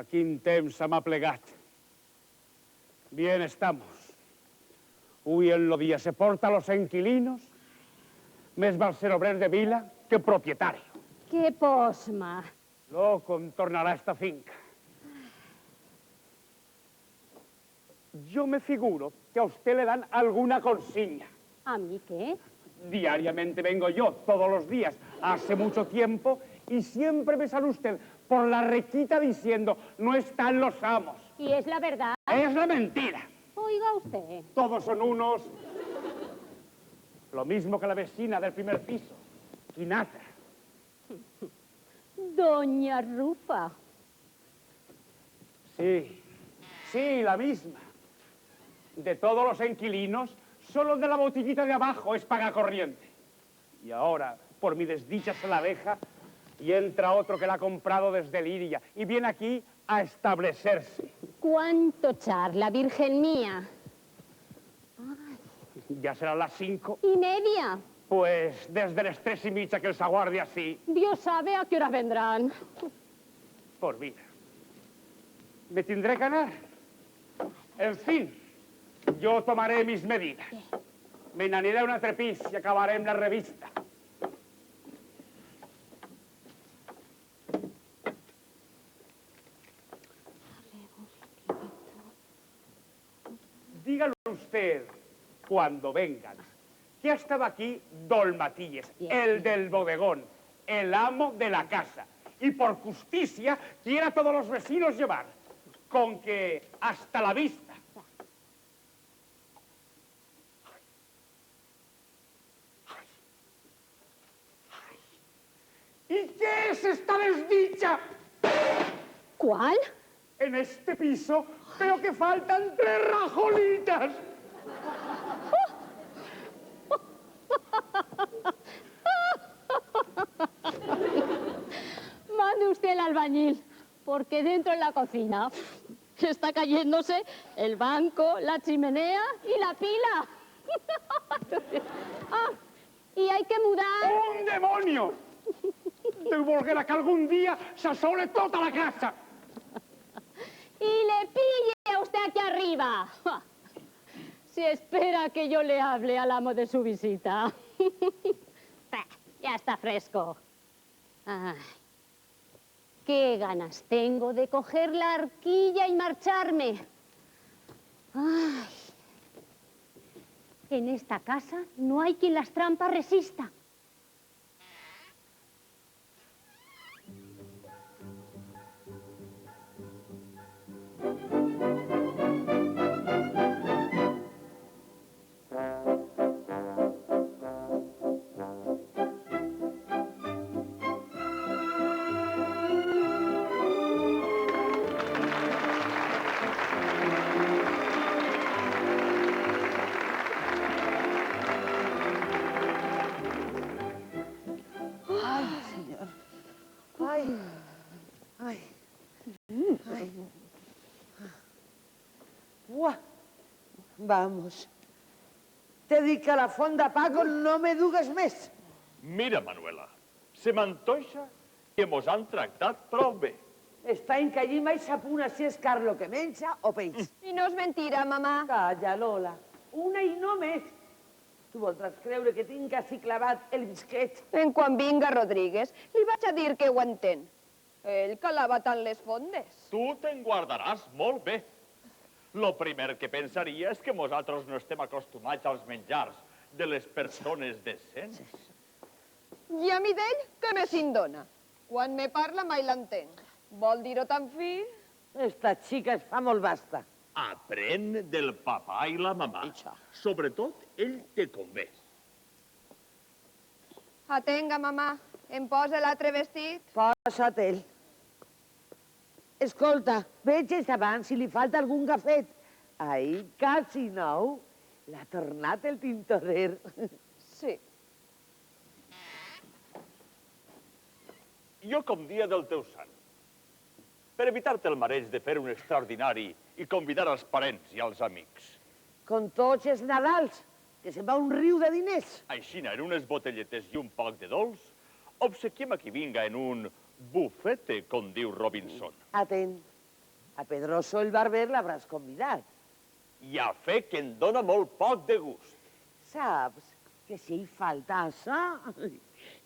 A quin temps se m'ha plegat. Bien estamos. Hoy en lo día se porta a los inquilinos, més val ser obrer de vila que propietario. ¡Qué posma! Loco en tornar a esta finca. Yo me figuro que a usted le dan alguna consigna. ¿A mí qué? Diariamente vengo yo, todos los días, hace mucho tiempo, y siempre me sale usted por la requita diciendo, no están los amos. ¿Y es la verdad? Es la mentira. Oiga usted. Todos son unos. Lo mismo que la vecina del primer piso, Quinata. Doña Rufa. Sí, la misma. De todos los inquilinos, solo el de la botellita de abajo es paga corriente. Y ahora, por mi desdicha, se la deja y entra otro que la ha comprado desde Liria y viene aquí a establecerse. ¿Cuánto charla, virgen mía? Ya serán las 5. ¿1:30? Pues desde las 3:30 que els aguarde así. Dios sabe a qué hora vendrán. Por vida. Me tendré que anar. En fin, yo tomaré mis medidas. Me n'aniré a un altre pis i acabarem la revista. Dígalo usted cuando vengan que ha estado aquí Don Matías, el del bodegón, el amo de la casa, y por justicia quiere a todos los vecinos llevar, con que hasta la vista. ¿Y qué es esta desdicha? ¿Cuál? En este piso veo que faltan 3 rajolitas. Mande usted el albañil, porque dentro en la cocina está cayéndose el banco, la chimenea y la pila. Y hay que mudar. ¡Un demonio! Deu volguera que algún día s'assole tota la casa. Y le pille a usted aquí arriba. Si espera que yo le hable al amo de su visita. Ya está fresco. Ay, qué ganas tengo de coger la arquilla y marcharme. Ay, en esta casa no hay quien las trampas resista. Buah. Vamos. T'he dit que a la font de Paco no me dugues més. Mira, Manuela, se m'antoixa que mos han tractat prou bé. Està en que allí mai s'apuna si és Carlo que menja o peix. I no és mentira, mamà. Calla, Lola. Una i no més. Tu voldràs creure que tinc així clavat el bisquet? En quan vinga Rodríguez, li vaig a dir que ho entén. Ell calava tant les fondes. Tu te'n guardaràs molt bé. Lo primer que pensaria és que nosaltres no estem acostumats als menjars de les persones decents. I a mi d'ell, què me se'n dona? Quan me parla mai l'entén. Vol dir-ho tan fi? Esta xica es fa molt basta. Aprèn del papà i la mamà. Sobretot, ell te convé. Atenga, mamà. Em posa l'altre vestit? Posa-te'l. Escolta, veges abans si li falta algun gafet. Ai, quasi nou. L'ha tornat el tintorer. Sí. Jo com dia del teu sant. Per evitar-te el mareig de fer un extraordinari i convidar els parents i els amics. Com tots els Nadals, que se'n va un riu de diners. Aixina, en unes botelletes i un poc de dolç, obsequiem a qui vinga en un bufete, com diu Robinson. Atent. A Pedroso el barber l'hauràs convidat. I a fe que em dóna molt poc de gust. Saps que si hi falta això,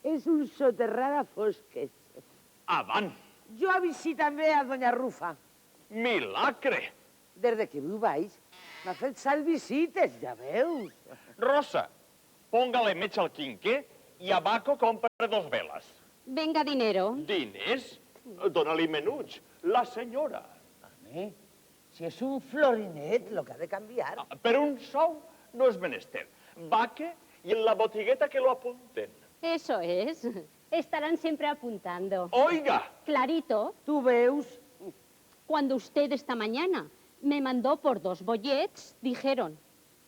és un soterrar a fosques. Avant! Jo avisi també a doña Rufa. Milagre! Des de que viu baix, m'ha fet sal visites, ja veus. Rosa, póngale mecha al quinqué i a Baco compra 2 veles. Venga dinero. Diners? Dóna-li menuts. La senyora. Home, si és un florinet, lo que ha de canviar. Per un sou no és menester. Baque y en la botigueta que lo apunten. Eso es. Estarán siempre apuntando. Oiga, Clarito, Tu veus? cuando usted esta mañana me mandó por 2 bollets, dijeron,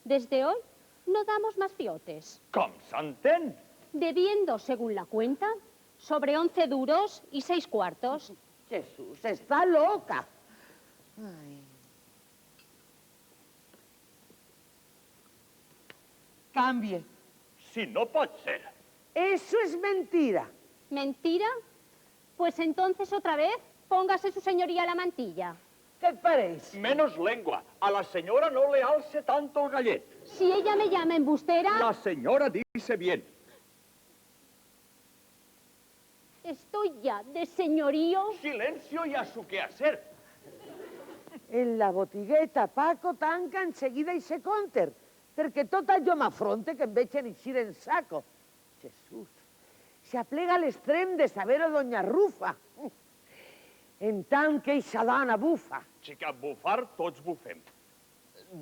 desde hoy no damos más fiotes, com s'entén? debiendo, según la cuenta, sobre 11 duros y 6 cuartos. Jesús, està loca. Ai. Cambie. Si no pot ser. Eso es mentira. ¿Mentira? Pues entonces otra vez póngase su señoría la mantilla. Què et pareix? Menos lengua. A la señora no le alce tanto el gallet. Si ella me llama embustera, La señora dice bien. estoy ya de señorío. Silencio y a su quehacer. En la botigueta, Paco tanca enseguida i se conter, perquè tot allò m'afronta que em veig eixir en saco. Jesús, s'aplega a l'extrem de saber-ho doña Rufa. En tant que eixa dona bufa. Xica, bufar tots bufem.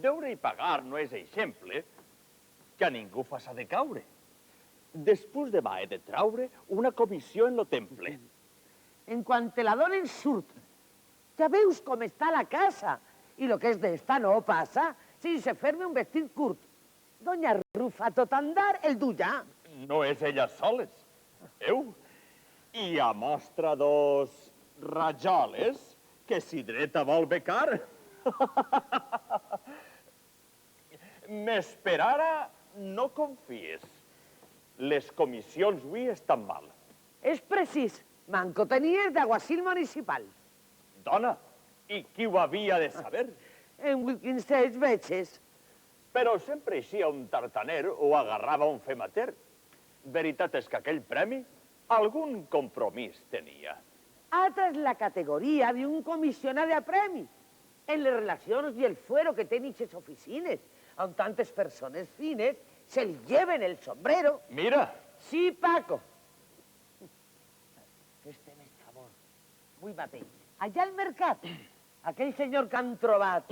Deure i pagar no és exemple que a ningú faça de caure. Després demà he de traure una comissió en lo temple. En quan te la donen surt. Ja veus com està la casa. I lo que és d'esta no passa sense fer-me un vestit curt. Doña Rufa, tot andar, el du ja. No és ella soles. Eu? I a mostra 2 rajoles que si dreta vol becar. M'esperara, no confies. Les comissions avui estan mal. És precís. Manco tenies d'aguacil municipal. Dona, i qui ho havia de saber? En Wilkinses veges. Però sempre eixia un tartaner o agarrava un femater. Veritat és que aquell premi algun compromís tenia. Altra és la categoria d'un comissionat de premi. En les relacions i el fuero que tenen aquestes oficines, on tantes persones fines se li lleven el sombrero. Mira, Sí, Paco. Fes-te més favor. Avui mateix. Allà al mercat, aquell senyor que han trobat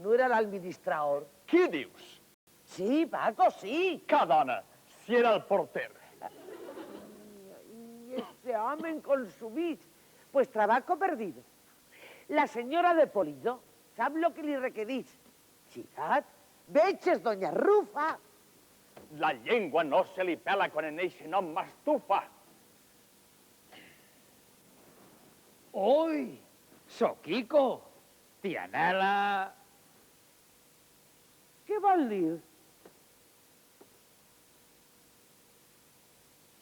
no era l'administrador. qui dius? Sí, Paco, sí. Que dona, si era el porter. Y este hombre consumit, pues trabajo perdido. La señora de Polido, ¿sabe lo que li requerís? Xicat, veges, doña Rufa. La llengua no se li pela quan en eixe nom m'estufa. Ui, Soquico, Tianela... Què vol dir?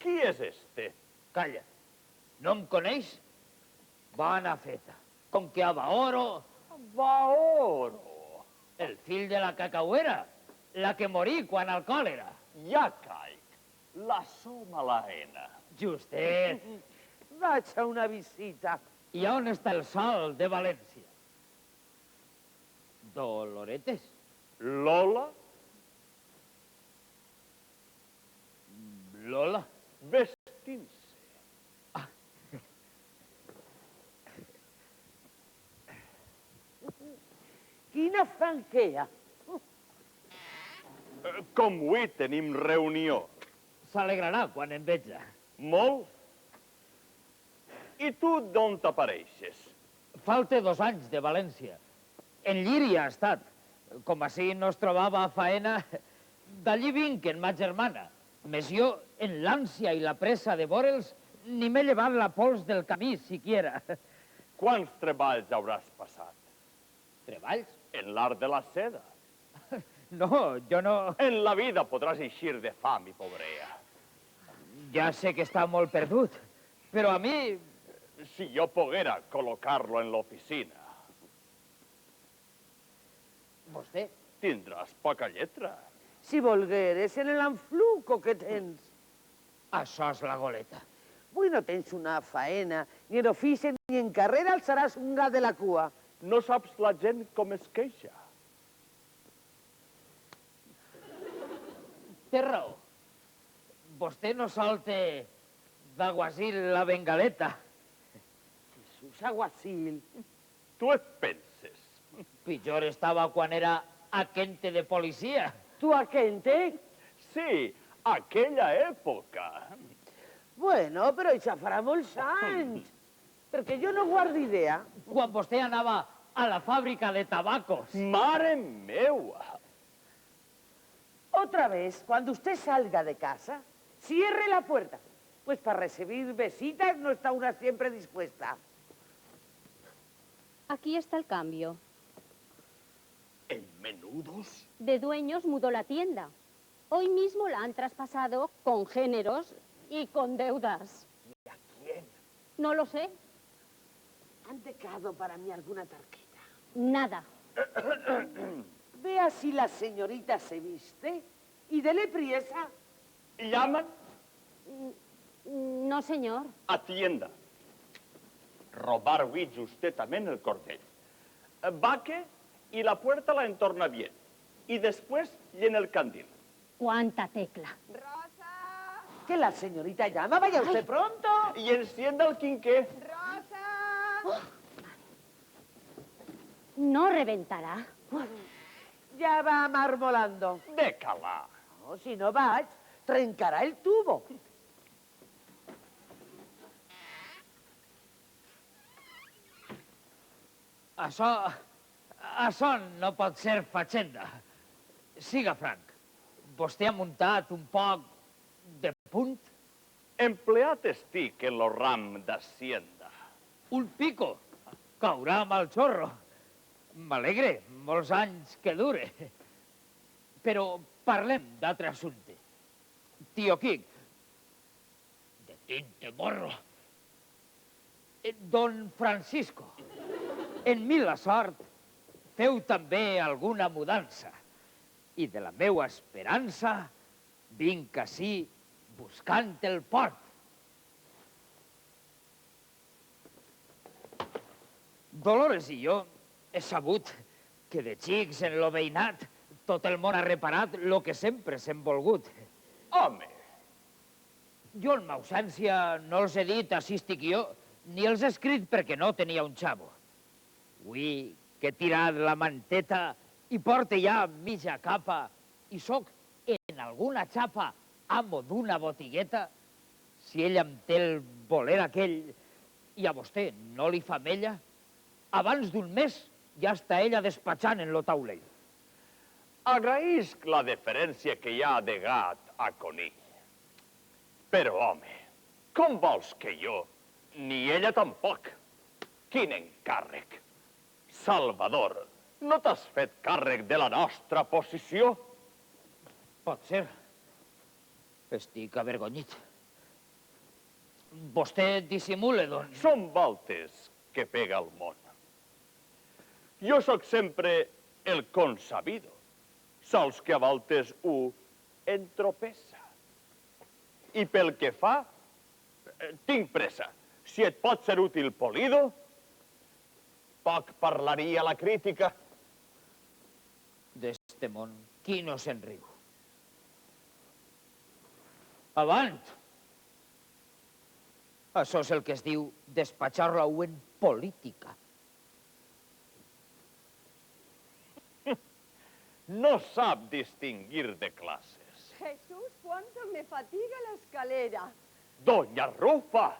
Qui és este? Calla, no em coneix? Bona feta. Com que a Baoro, Vaoro. el fill de la cacauera, la que morí quan al còlera. Ja caic. La soma la ena. Justet. Vaig a una visita. I on està el sol de València? Doloretes. Lola, Lola. vestint-se. Quina franquea. Com avui tenim reunió. S'alegrarà quan em veja. Molt? I tu d'on t'apareixes? Falta 2 anys de València. En Llíria ha estat. Com així no es trobava a faena, d'allí vinc en ma germana. Més jo, en l'ànsia i la pressa de veure'ls, ni m'he llevat la pols del camí, siquiera. Quants treballs hauràs passat? Treballs? En l'art de la seda. No, jo no... En la vida podràs eixir de fam i pobrea. Ja sé que està molt perdut, però a mi... Si jo poguera col·locar-lo en l'oficina. Vostè? Tindràs poca lletra. Si volgueres, en l'enfluco que tens. Això és la goleta. Avui no tens una faena, ni en ofici ni en carrera alçaràs un gat de la cua. No saps la gent com es queixa. Té raó. Vostè no solte d'aguasil la bengaleta. Jesús aguacil. Tu et penses? Pitjor estava quan era agente de policia. Tu a Quente? Sí, aquella època. Bueno, però això farà molts anys. Perquè jo no guardo idea. Quan vostè anava a la fàbrica de tabacos. Mare meua! Otra vez, cuando usted salga de casa, cierre la puerta. Pues para recibir visitas no está una siempre dispuesta. Aquí está el cambio. ¿En menudos? De dueños mudó la tienda. Hoy mismo la han traspasado con géneros y con deudas. ¿Y a quién? No lo sé. ¿Han dejado para mí alguna tarjeta? Nada. Vea si la señorita se viste y dele priesa. Llaman No, señor. a tienda. Robar huí justamente el cordel. Vaque y la puerta la entorna bien. Y después llena el candil. ¿Cuánta tecla? Rosa, Que la señorita llama, vaya usted pronto. Y encienda el quinqué. Rosa. No reventará. Ya va marmolando. Décala. No, si no vaig, trencarà el tubo. Això no pot ser fatxenda. Siga franc. Vostè ha muntat un poc de punt? Empleat estic en lo ram d'Hacienda. Un pico. Caurà amb el xorro. M'alegre, molts anys que dure. Però parlem d'altre assumpte. Tio Quic. De tinte morro. Don Francisco. En mi la sort, feu també alguna mudança. I de la meua esperança vinc ací buscant el port. Dolores i jo he sabut que de xics en lo veïnat tot el món ha reparat lo que sempre s'hem volgut. Home, Jo en m'ausència no els he dit ací estic jo, ni els he escrit perquè no tenia un xavo. Avui que he tirat la manteta i porte ja mitja capa i sóc en alguna xapa amo d'una botigueta, si ell em té el voler aquell i a vostè no li fa mella, abans d'un mes ja està ella despatxant en lo taulell. agraïsc la deferència que hi ha de gat a conill. Però, home, com vols que jo, ni ella tampoc? Quin encàrrec! Salvador, no t'has fet càrrec de la nostra posició? Pot ser. Estic avergonyit. Vostè dissimule, doncs. Són voltes que pega el món. Jo sóc sempre el consabido, sols que a voltes ho entropessa. I pel que fa, tinc pressa. Si et pot ser útil Polido, poc parlaria la crítica. D'este món, qui no se'n riu? Avant! Això és el que es diu despatxar-la en política. No sap distingir de classes. Jesús, cuánto me fatiga la escalera. Doña Rufa!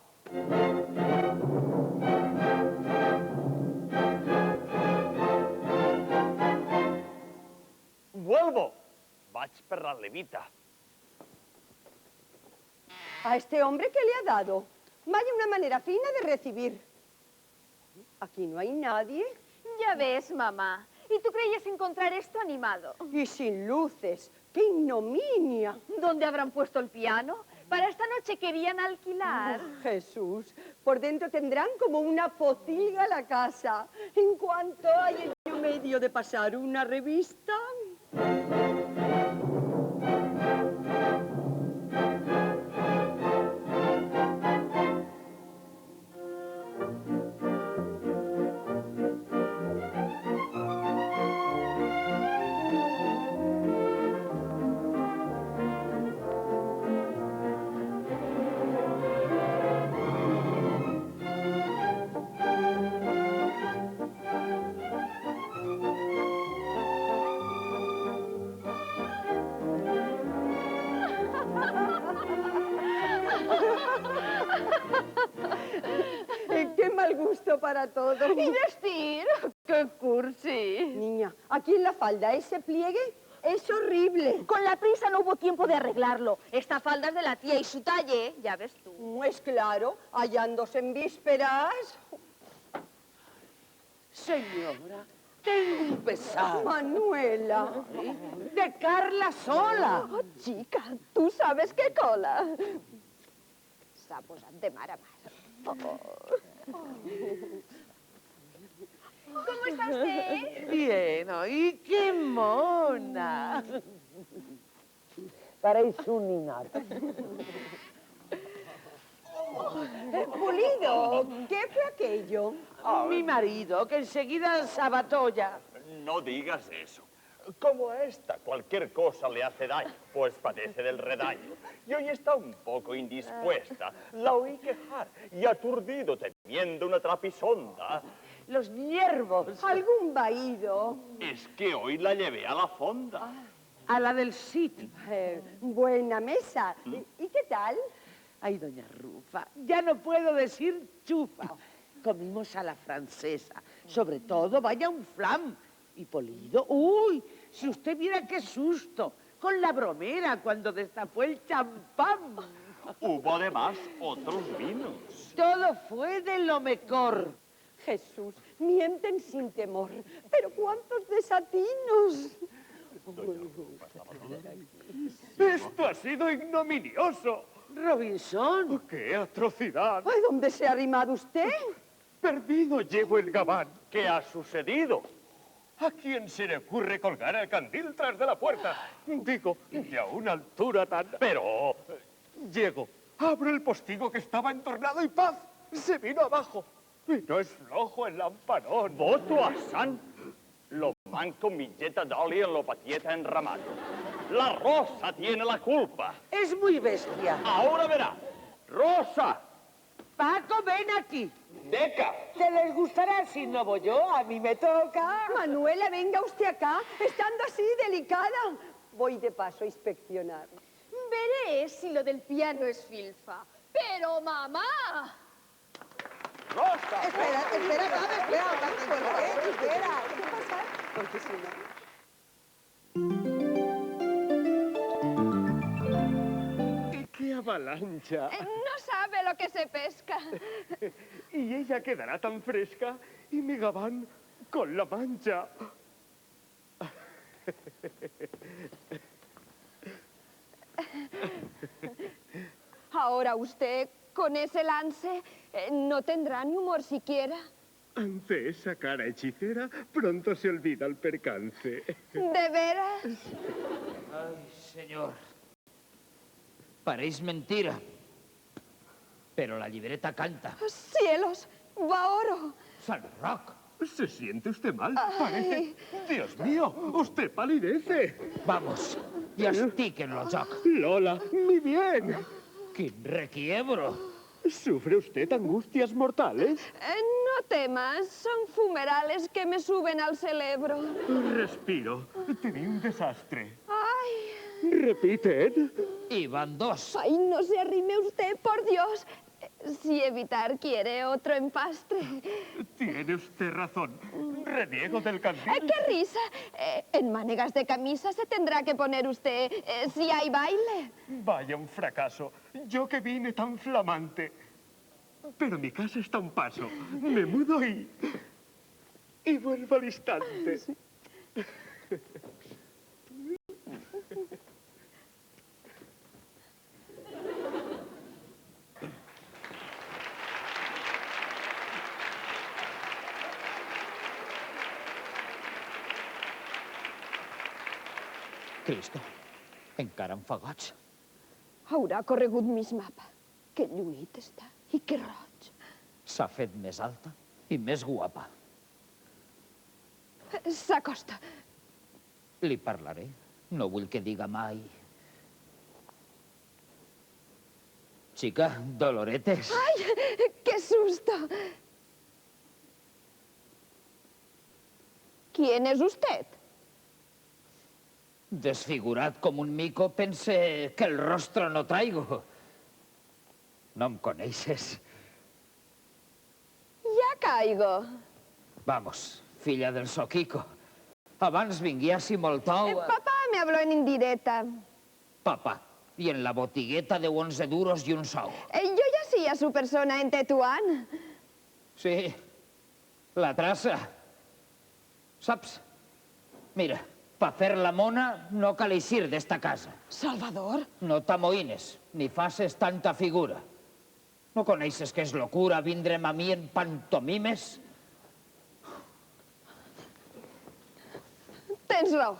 Vuelvo. Vaig per la levita. ¿A este hombre qué le ha dado? Vaya una manera fina de recibir. Aquí no hay nadie. Ya ves, mamá. ¿Y tú creías encontrar esto animado? Y sin luces. ¡Qué ignominia! ¿Dónde habrán puesto el piano? Para esta noche querían alquilar. Oh, Jesús, por dentro tendrán como una potilga la casa. En cuanto hay medio de pasar una revista. ¡Qué mal gusto para todos! Y vestir, qué cursi. Niña, aquí en la falda, ese pliegue es horrible. Con la prisa no hubo tiempo de arreglarlo. Esta falda es de la tía y su talle, ya ves tú. Pues claro, hallándose en vísperas. Señora, tengo un pesar. Manuela. De Carla sola. Oh, chica, tú sabes qué cola. Sapos de mar a mar. ¿Cómo está usted? Bien, ¿y qué mona? Parece un ninato. Pulido, ¿qué fue aquello? Mi marido, que enseguida sabatolla. No digas eso. Como a esta cualquier cosa le hace daño, pues padece del redaño. Y hoy está un poco indispuesta. La oí quejar y aturdido teniendo una trapisonda. Los hierbos. ¿Algún vaído? Es que hoy la llevé a la fonda. A la del sitio. Buena mesa. ¿Y qué tal? Ay, doña Rufa, ya no puedo decir chufa. Comimos a la francesa. Sobre todo, vaya un flam. Y Polido, uy, si usted viera qué susto. Con la bromera cuando destapó el champán. Hubo además otros vinos. Todo fue de lo mejor. Jesús, mienten sin temor. Pero cuántos desatinos. Esto ha sido ignominioso. Robinson. ¡Qué atrocidad! Ay, ¿dónde se ha arrimado usted? Perdido llevo el gabán. ¿Qué ha sucedido? ¿A quién se le ocurre colgar el candil tras de la puerta? Digo, de a una altura tan... Pero... Llego, abro el postigo que estaba entornado y ¡paz! Se vino abajo. Y no es flojo el lamparón. Voto a San. Lo manco milleta d'oli en lo patieta enramado. La Rosa tiene la culpa. Es muy bestia. Ahora verá. Rosa. Paco, ven aquí. Deca. ¿Te les gustará si no voy yo? A mí me toca. Manuela, venga usted acá, estando así delicada. Voy de paso a inspeccionar. Veré si lo del piano es filfa. Pero, mamá... Rosa. Espera, dame, espera. ¿Por qué? Espera. ¿Qué pasa? Porque si no... ¡Qué avalancha! No sabe lo que se pesca. Y ella quedará tan fresca y mi gabán con la mancha. Ahora usted, con ese lance, no tendrá ni humor siquiera. Ante esa cara hechicera, pronto se olvida el percance. ¿De veras? Ay, señor. Paréis mentira. Pero la libreta canta. ¡Cielos! ¡Va oro! San Roc. ¿Se siente usted mal? Parece... Dios mío, usted palidece. Vamos, i estiquen el joc. Lola, mi bien. Quin requiebro. ¿Sufre usted angustias mortales? No temas, son fumerales que me suben al cerebro. Respiro. Tenía un desastre. ¡Ay! ¿Repiten? I van dos. ¡Ay, no se arrime usted, por Dios! Si evitar quiere otro empastre. Tiene usted razón. Reniego del candil. ¡Qué risa! En manegas de camisa se tendrá que poner usted si hay baile. Vaya un fracaso. Yo que vine tan flamante. Pero mi casa está a un paso. Me mudo y vuelvo al instante. Cristo, encara em fa goig. Haurà corregut més mapa. Que lluït està i que roig. S'ha fet més alta i més guapa. S'acosta. Li parlaré. No vull que diga mai. Chica, Doloretes. Ai, que susto. ¿Quién es usted? Desfigurat com un mico, pense que el rostro no traigo. No em coneixes. Ja caigo. Vamos, filla del Soquico. Abans vinguiassi molt ou... Papá me habló en indirecta. Papà. I en la botigueta de 11 duros i un sou. Yo ya sí a su persona en Tetuán. Sí, la traça. Saps? Mira, pa fer la mona no cal eixir d'esta casa. Salvador. No t'amoïnes, ni faces tanta figura. No coneixes que és locura vindre'm a mi en pantomimes? Tens raó.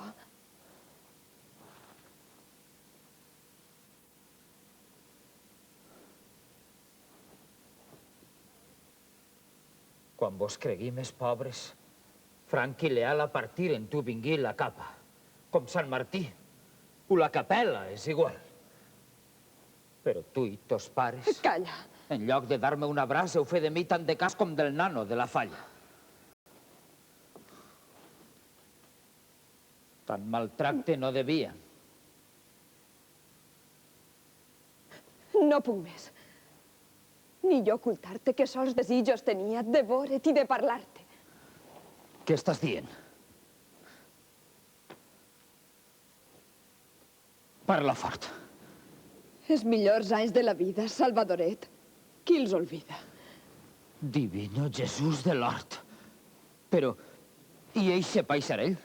Quan vos cregui més pobres, franc i leal a partir en tu vingui la capa, com Sant Martí, o la capella, és igual. Però tu i tos pares, Calla. en lloc de dar-me un abraç, heu fet de mi tant de cas com del nano de la falla. Tant maltracte no devia. No puc més. Ni jo ocultar-te que sols desitjos tenia de veure't i de parlar-te. Què estàs dient? Parla fort. Els millors anys de la vida, Salvadoret. Qui els olvida? Divino Jesús de l'Hort. Però, i eixe paisarell?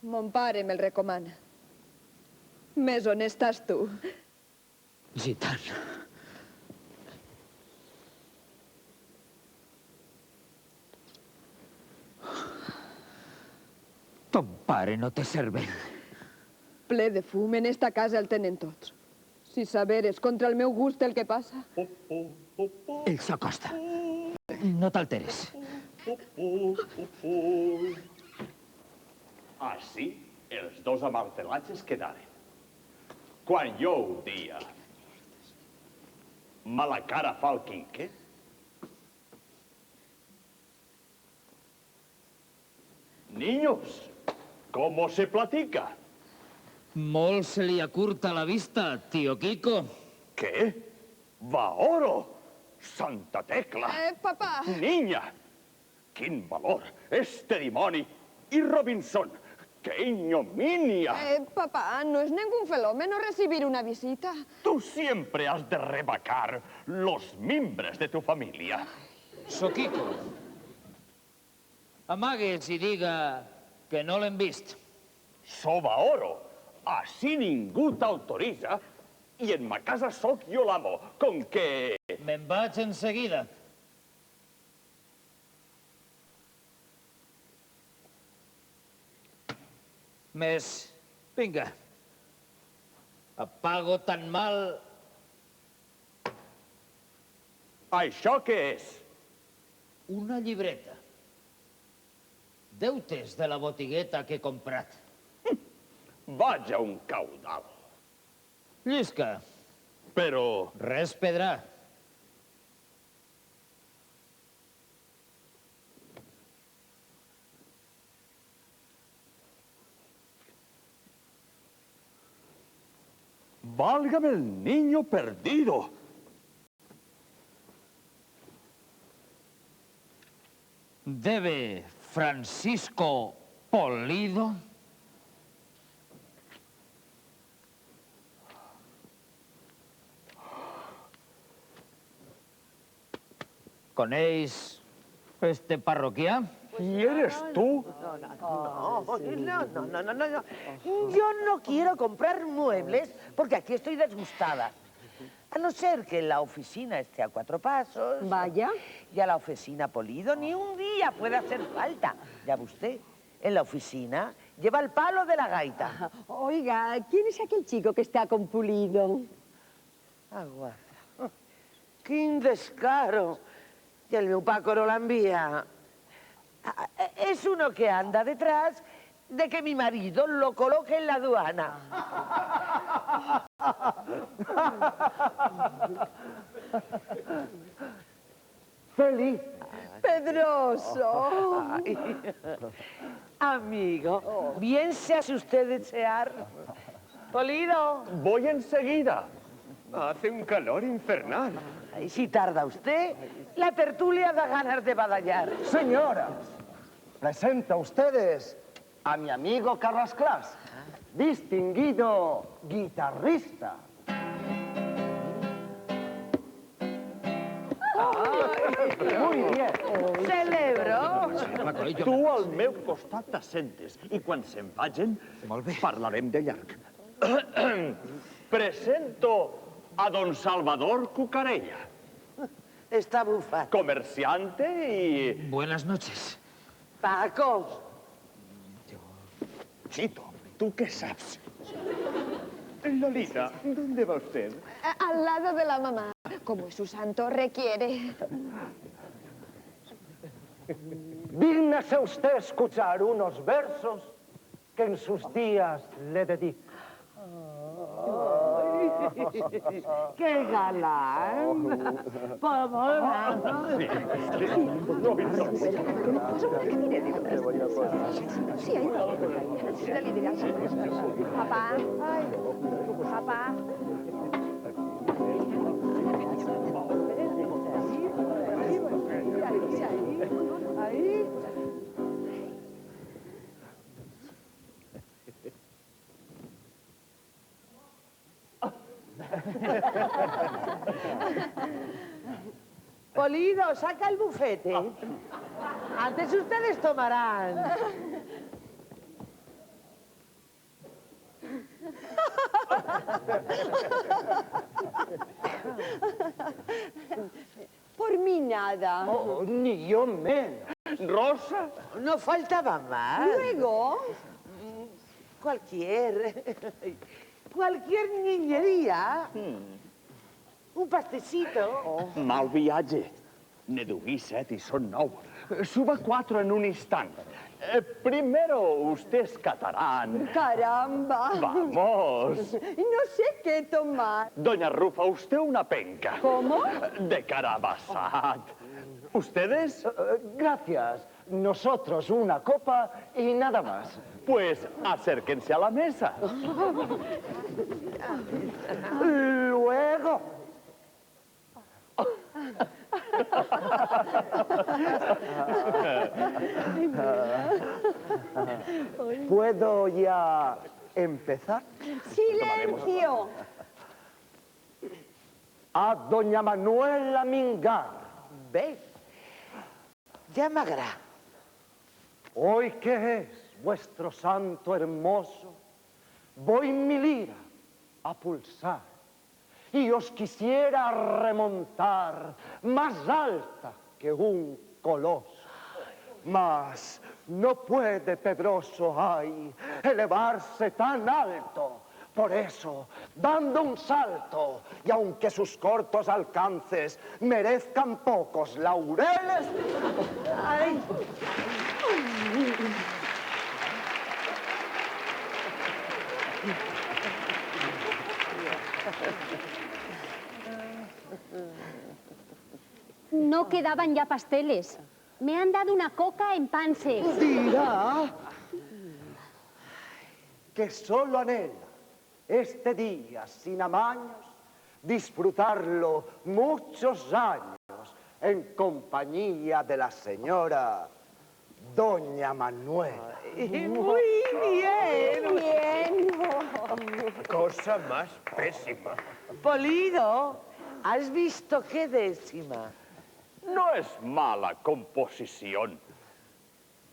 Mon pare me'l recomana. Més on estàs tu? Gitan. Ton pare no té cervell. Ple de fum, en esta casa el tenen tots. Si saberes contra el meu gust el que passa. Ell s'acosta. No t'alteres. Així, els dos amartelatges quedaren. Quan jo ho dia, mala cara fa el quinqué. Niños, ¿cómo se platica? Molt se li acurta la vista, tio Quico. ¿Qué? Va oro. Santa Tecla. Papà. Niña. Quin valor. Este dimoni. Y Robinson. ¡Qué ignominia! Papá, no es ningún fenómeno recibir una visita. Tú siempre has de rebacar los miembros de tu familia. Soquico. Amagues i diga que no l'hem vist. Soba oro. Així ningú t'autoritza. I en ma casa sóc jo l'amo, com que... Me'n vaig en seguida. Més, vinga. Apago tan mal... Això què és? Una llibreta. Deutes de la botigueta que he comprat. Vaja un caudal. Llisca. Però... Res pedrà. Válgame el niño perdido. Debe Francisco Polido. ¿Coneix este parroquià? ¿Y eres tú? No. Yo no quiero comprar muebles porque aquí estoy disgustada. A no ser que la oficina esté a 4 pasos. Vaya. Y a la oficina Polido ni un día puede hacer falta. Ya ve usted, en la oficina lleva el palo de la gaita. Oiga, ¿quién es aquel chico que está con Pulido? Aguarda. Quin descaro. Y el meu Paco no l'envía. Es uno que anda detrás de que mi marido lo coloque en la aduana. Feliz. Pedroso. Ay. Amigo, bien se hace usted desear. Polido. Voy enseguida. Hace un calor infernal. Y si tarda usted, la tertulia da ganas de badallar. Señoras, presento a ustedes a mi amigo Carrasclás, distinguido guitarrista. Muy bien. Celebro. Tu al meu costat t'assentes i quan se'n vagin parlarem de llarg. Presento a don Salvador Cucarella, Está bufat. comerciante y... Buenas noches. Paco. Chito, ¿tú qué sabes? Lolita, ¿dónde va usted? Al lado de la mamá, como su santo requiere. Dígnese usted escuchar unos versos que en sus días le dedico. ¡Qué galán! Sí, ahí papá. Papá. Ahí. Polido, saca el bufete. Antes ustedes tomarán. Por mí nada. Oh, ni yo menos. Rosa, No faltaba más. Luego, Cualquier niñería. Un pastecito. mal viatge. Ne dugué 7 i són 9. Suba 4 en un instant. Primero, usted es catalán. caramba. Vamos. No sé qué tomar. Doña Rufa, usted una penca. ¿Cómo? De carabasat. ¿Ustedes? Gracias. Nosotros una copa y nada más. Pues acérquense a la mesa. Luego. ¿Puedo ya empezar? ¡Silencio! A doña Manuela Mingar. ¿Ves? Ya m'agrada. Hoy que es vuestro santo hermoso, voy mi lira a pulsar y os quisiera remontar más alta que un coloso. Mas no puede Pedroso, ay, elevarse tan alto. Por eso, dando un salto, y aunque sus cortos alcances merezcan pocos laureles, ay, No quedaban ya pasteles. Me han dado una coca en panses. dirá que solo anhela este día sin amaños, disfrutarlo muchos años en compañía de la señora Doña Manuela. Muy bien. Bien. Cosa más pésima. Polido, ¿has visto qué décima? No es mala composición.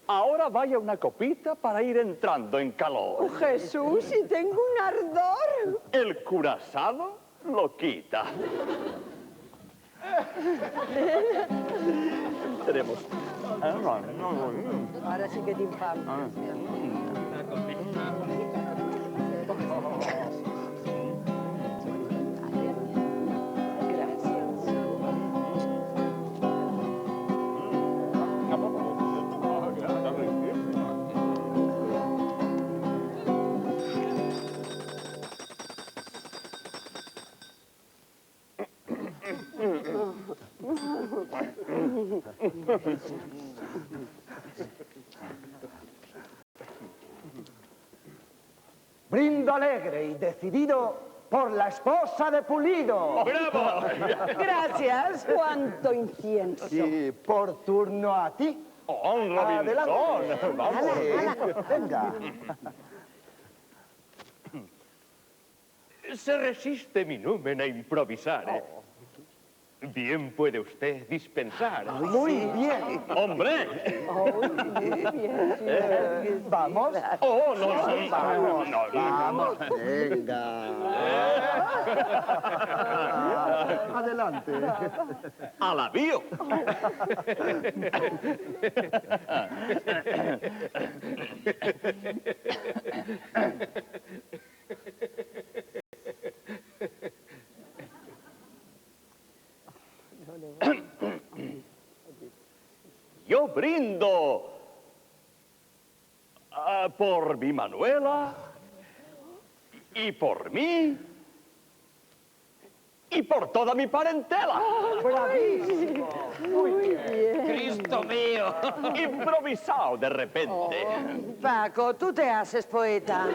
Ahora vaya una copita para ir entrando en calor. Jesús, si tengo un ardor. El curazado lo quita. Tenemos. Ahora sí que te infamo. Brindo alegre y decidido por la esposa de Pulido. ¡Bravo! Gracias. ¡Cuánto incienso! Y por turno a ti. ¡Honra, Adelante. Vamos. Venga. Se resiste mi numen a improvisar. Bien puede usted dispensar. Muy bien. ¡Hombre! ¿Vamos? ¡Oh, no, sí! Vamos, No, vamos. Venga. Adelante. ¡A la bio! Yo brindo por mi Manuela y por mí y por toda mi parentela. Bravísimo. Muy bien. ¡Cristo mío! Improvisado de repente. Paco, tú te haces poeta.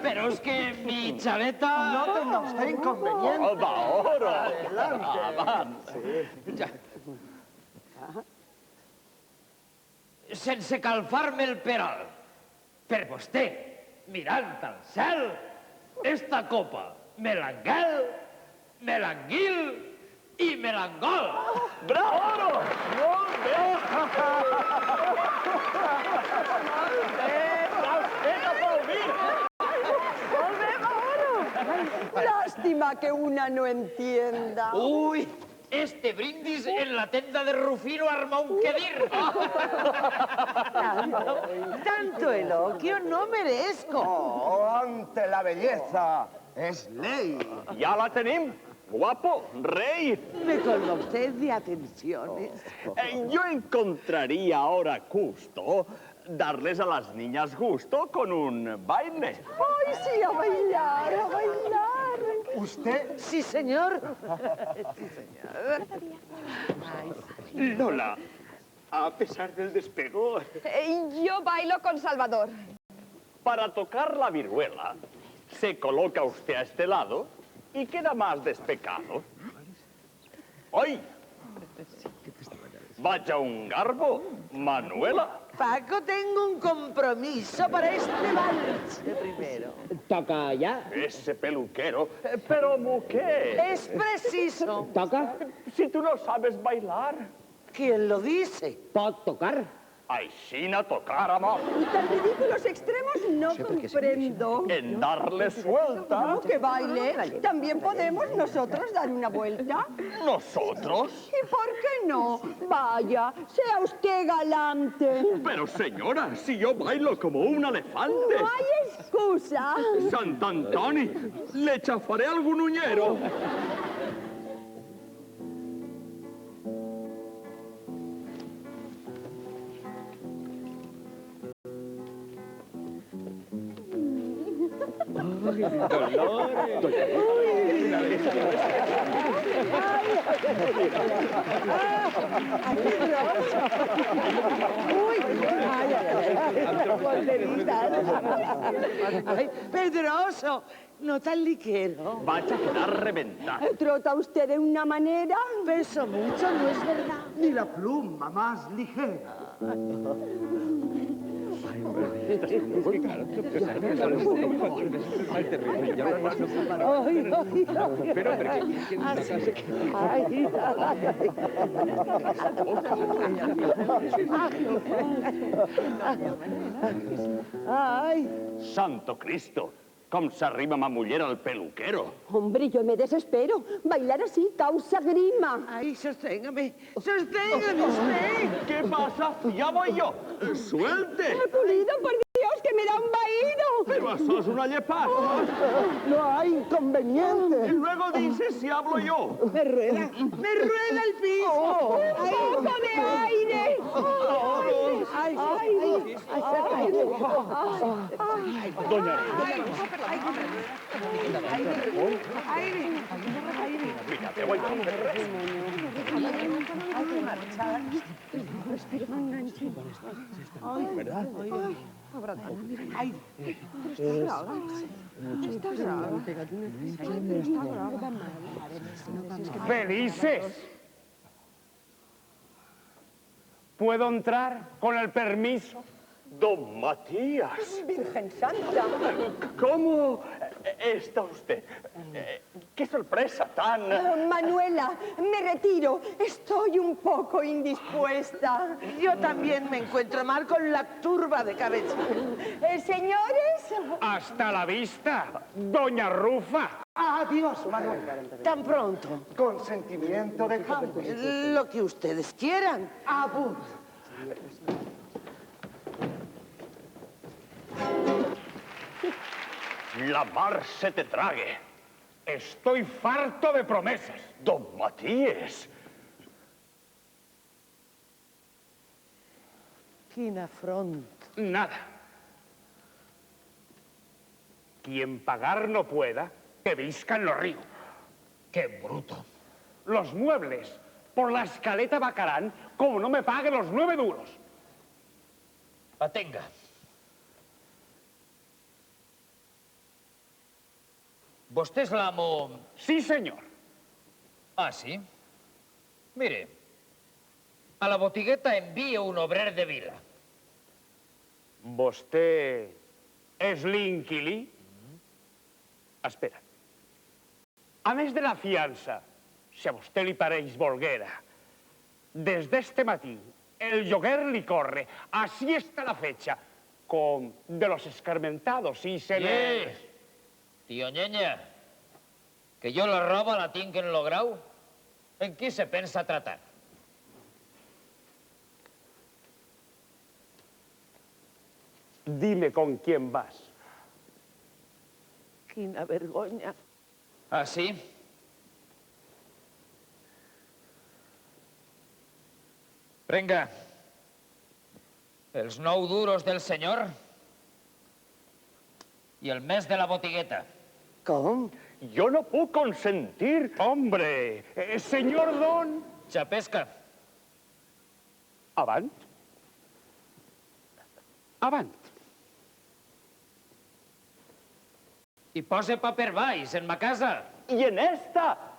Pero es que mi chaveta... No tenga usted inconveniente. Va ahora. Adelante. Avance. Sense calfar-me el peral, per vostè, mirant al cel, esta copa, melanguel, melanguil i melangol. Bravo! Molt bé! Lástima que una no entienda. Uy, este brindis en la tenda de Rufino arma un quedir. Tanto eloquio no merezco. Oh, ante la belleza es ley. Ja la tenim. Guapo, rey. Me colma usted de atenciones. Yo encontraría ahora justo darles a las niñas gusto con un baile. ¡Ay, sí, a bailar, a bailar! ¿Usted? Sí, señor. Lola, a pesar del despego, Yo bailo con Salvador. para tocar la viruela, se coloca usted a este lado y queda más despecado. ¡Ay! Vaya un garbo, Manuela. Paco, tengo un compromiso para este vals primero. Toca ya. Ese peluquero. Pero, ¿qué? Es preciso. Toca. Si tú no sabes bailar. ¿Quién lo dice? Pot tocar. Ay, China, tocar, amor. Tan ridículos extremos no comprendo. En darle suelta. ¿Cómo que baile? ¿También podemos nosotros dar una vuelta? ¿Nosotros? ¿Y por qué no? Vaya, sea usted galante. Pero, señora, si yo bailo como un elefante. No hay excusa. Sant Antoni, le chafaré algún uñero. Ay, Pedroso, no tan liquero. Vaya a quedar reventado. ¿Trota usted de una manera? Peso mucho, ¿no es verdad? Ni la pluma más ligera. Ay, Santo Cristo, com s'arriba ma muller al peluquero. Hombre, yo me desespero. Bailar así causa grima. ay, sosténgame, sosténgame usted. ¿Qué pasa? Ya voy yo. ¡Suelte! Pulido, por Dios, que me da un vaído. Pero sos una llepasa. No hay inconveniente. Y luego dices si hablo yo. ¡Me rueda el piso! ¡Ay, ¡Un poco de aire! ay, Doña mira, te voy a ¿verdad? ¡Felices! ¿Puedo entrar con el permiso? Don Matías. ¡Virgen Santa! ¿Cómo está usted? ¡Qué sorpresa tan... Manuela, me retiro. Estoy un poco indispuesta. Yo también me encuentro mal con la turba de cabeza. Señores, ¡Hasta la vista, doña Rufa! Adiós, Manuel. Tan pronto. Consentimiento de cambio. Lo que ustedes quieran. Abur. La mar se te trague. Estoy farto de promesas. Don Matías. Quin afront. Nada. Quien pagar no pueda, que visca en los ríos. ¡Qué bruto! Los muebles, por la escaleta bacarán, como no me pague los 9 duros. Atenga. ¿Vostè és l'amo... Sí, señor. Ah, sí? Mire, a la botigueta envia un obrer de vila. ¿Vostè és l'inquilí? Espera. A més de la fiança, si a vostè li pareix volguera, des d'este matí el lloguer li corre, así está la fecha, com de los escarmentados, sí, señor. Tío Ñeña, que yo la roba la tinc en lo grau. ¿En qui se pensa tratar? Dime con quién vas. Quina vergonya. Ah, sí? Venga. Els 9 duros del senyor i el mes de la botigueta. Com? Yo no puedo consentir. Hombre, señor Don. Xapesca. Avant. Avant. I posa paper baix en ma casa. Y en esta...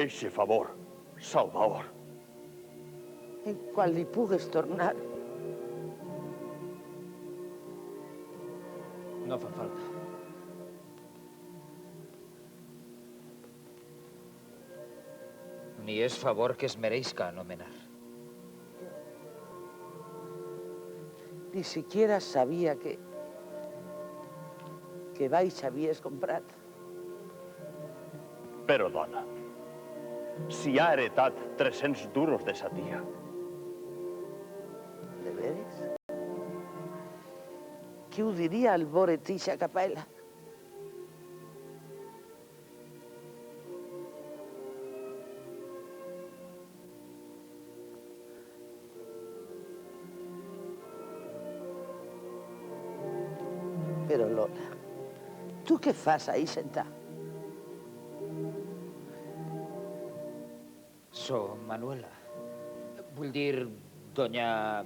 Eixe favor, Salvador. En qual li pugues tornar. No fa falta. Ni és favor que es mereixca anomenar. Ni siquiera sabia que baix havies comprat. Però, dona, si ha heretat 300 duros de sa tia, De veres? Qui ho diria al vore tixa capella? Però, Lola, tu què fas ahí sentat? So Manuela. Vull dir, doña...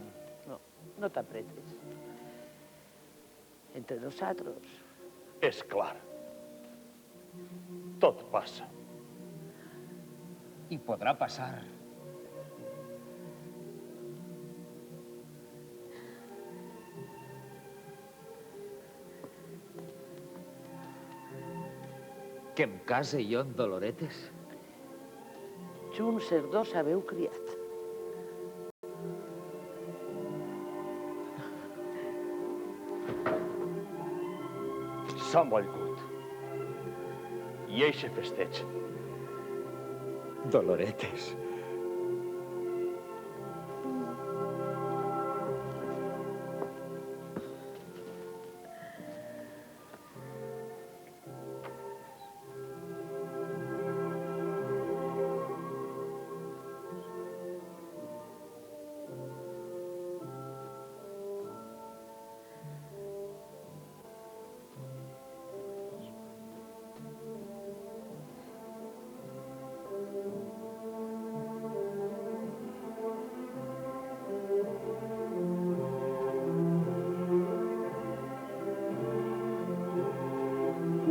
No, no t'apretes. Entre nosaltres. és clar. Tot passa. I podrà passar. Que em case jo amb Doloretes? Junts els dos haveu criat. s'ha molgut. I eixe festeig. Doloretes.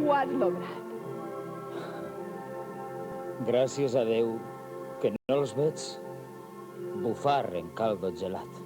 Ho has lograt. Gràcies a Déu que no els veig bufar en caldo gelat.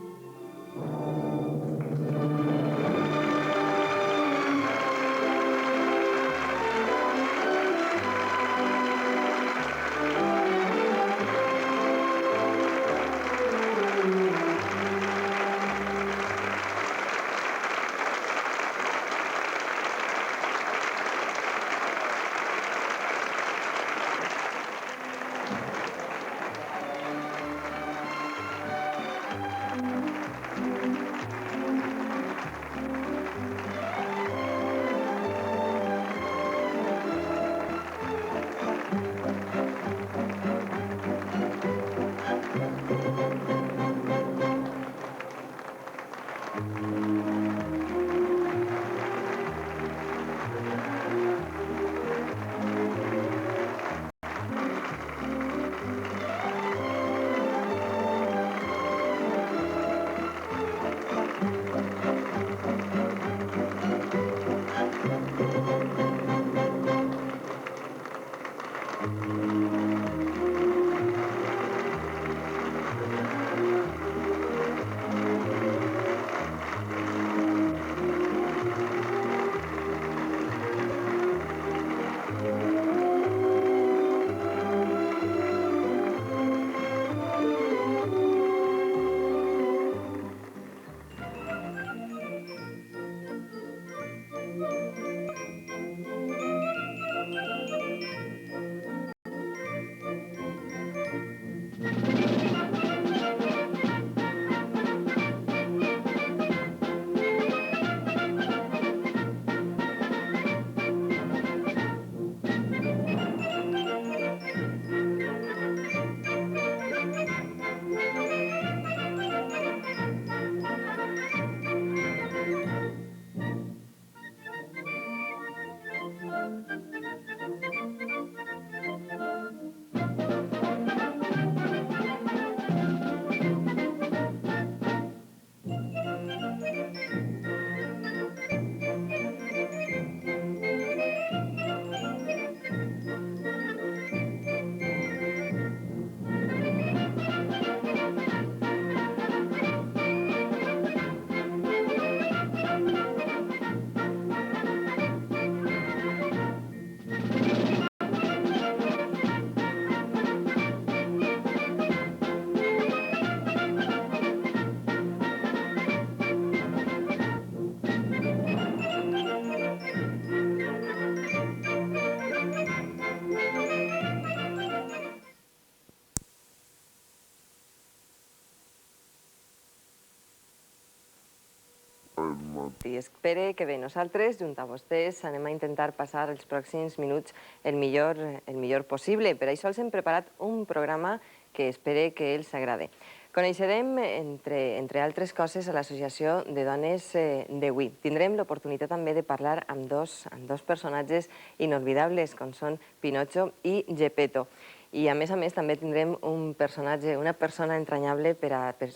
I espere que bé, nosaltres, junt a vostès, anem a intentar passar els pròxims minuts el millor possible. Per això els hem preparat un programa que espere que els agrade. Coneixerem, entre altres coses, a l'Associació de Dones d'Avui. Tindrem l'oportunitat també de parlar amb dos personatges inolvidables, com són Pinocho i Geppetto. I, a més, també tindrem un personatge, una persona entranyable,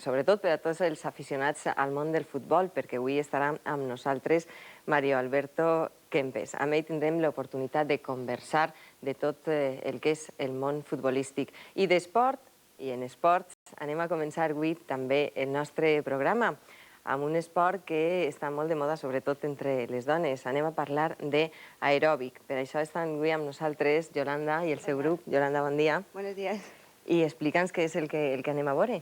sobretot per a tots els aficionats al món del futbol, perquè avui estarà amb nosaltres Mario Alberto Kempes. Amb ell tindrem l'oportunitat de conversar de tot el que és el món futbolístic. I d'esport, i en esports, anem a començar avui també el nostre programa amb un esport que està molt de moda, sobretot entre les dones. Anem a parlar d'aeròbic. Per això estan avui amb nosaltres Yolanda i el seu grup. Yolanda, bon dia. Buenos días. I explica'ns què és el que anem a veure.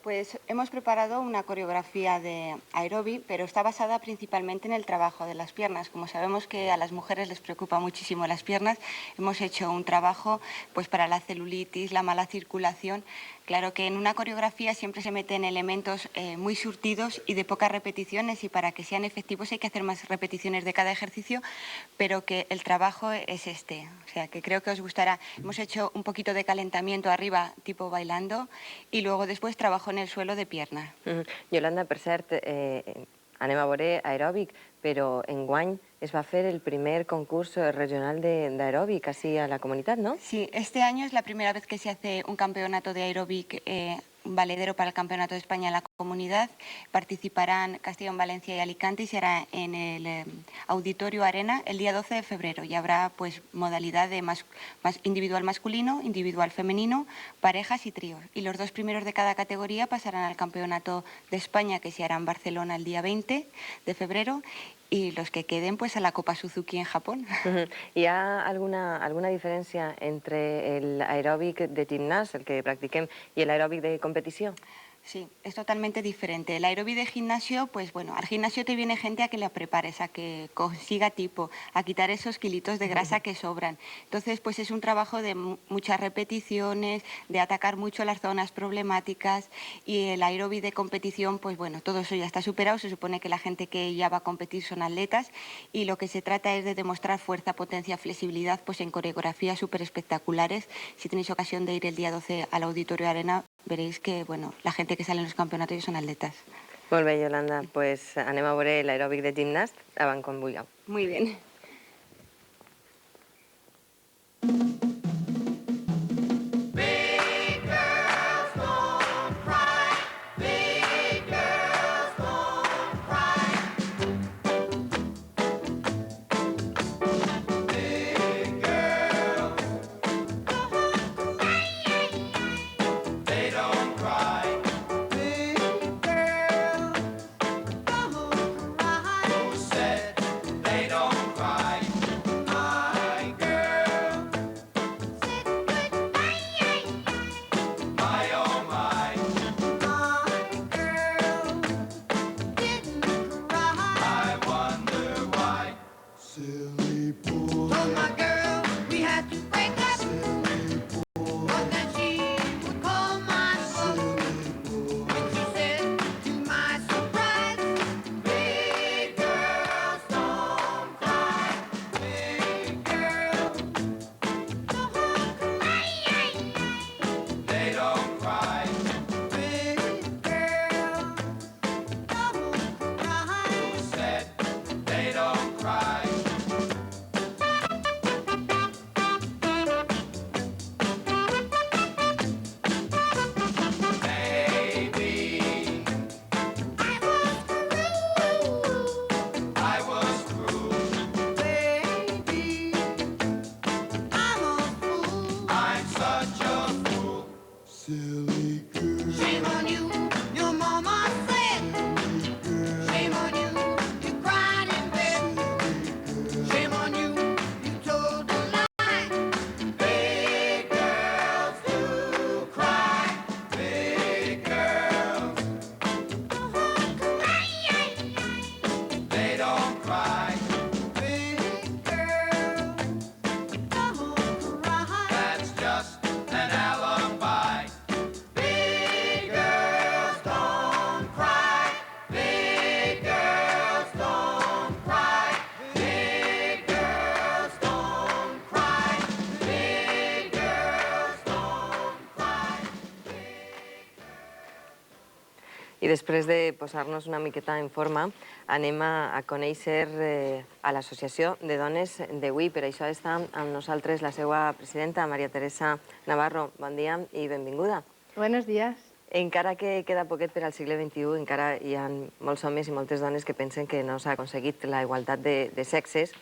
Pues hemos preparado una coreografía de aeróbic, pero está basada principalmente en el trabajo de las piernas. Como sabemos que a las mujeres les preocupa muchísimo las piernas, hemos hecho un trabajo pues para la celulitis, la mala circulación. Claro que en una coreografía siempre se meten elementos muy surtidos y de pocas repeticiones, y para que sean efectivos hay que hacer más repeticiones de cada ejercicio, pero que el trabajo es este. O sea, que creo que os gustará. Hemos hecho un poquito de calentamiento arriba, tipo bailando, y luego después trabajo en el suelo de pierna. Yolanda, per cert, anem a veure aeròbic, però enguany es va fer el primer concurs regional d'aeròbic així a la comunitat, ¿no? Sí, este año es la primera vez que se hace un campeonato de aeróbic valedero para el Campeonato de España en la comunidad. Participarán Castellón, Valencia y Alicante y será en el Auditorio Arena el día 12 de febrero. Y habrá pues modalidad de más individual masculino, individual femenino, parejas y tríos. Y los 2 primeros de cada categoría pasarán al Campeonato de España, que se hará en Barcelona el día 20 de febrero, y los que queden pues a la Copa Suzuki en Japón. Hi ha alguna diferència entre l'aeròbic de gimnàs, el que practiquem, i l'aeròbic de competició? Sí, es totalmente diferente. El aeróbic de gimnasio, pues bueno, al gimnasio te viene gente a que la prepares, a que consiga tipo, a quitar esos kilitos de grasa que sobran. Entonces, pues es un trabajo de muchas repeticiones, de atacar mucho las zonas problemáticas, y el aeróbic de competición, pues bueno, todo eso ya está superado. Se supone que la gente que ya va a competir son atletas, y lo que se trata es de demostrar fuerza, potencia, flexibilidad, pues en coreografías súper espectaculares. Si tenéis ocasión de ir el día 12 al Auditorio Arena, veréis que, bueno, la gente que sale en los campeonatos son atletas. Molt bé, Yolanda. Pues anem a veure l'aeròbic de gimnàs avant quan vulgueu. Muy bien. I després de posar-nos una miqueta en forma, anem a conèixer a l'Associació de Dones d'Avui. Per això està amb nosaltres la seva presidenta, Maria Teresa Navarro. Bon dia i benvinguda. Buenos días. Encara que queda poquet per al segle XXI, encara hi ha molts homes i moltes dones que pensen que no s'ha aconseguit la igualtat de sexes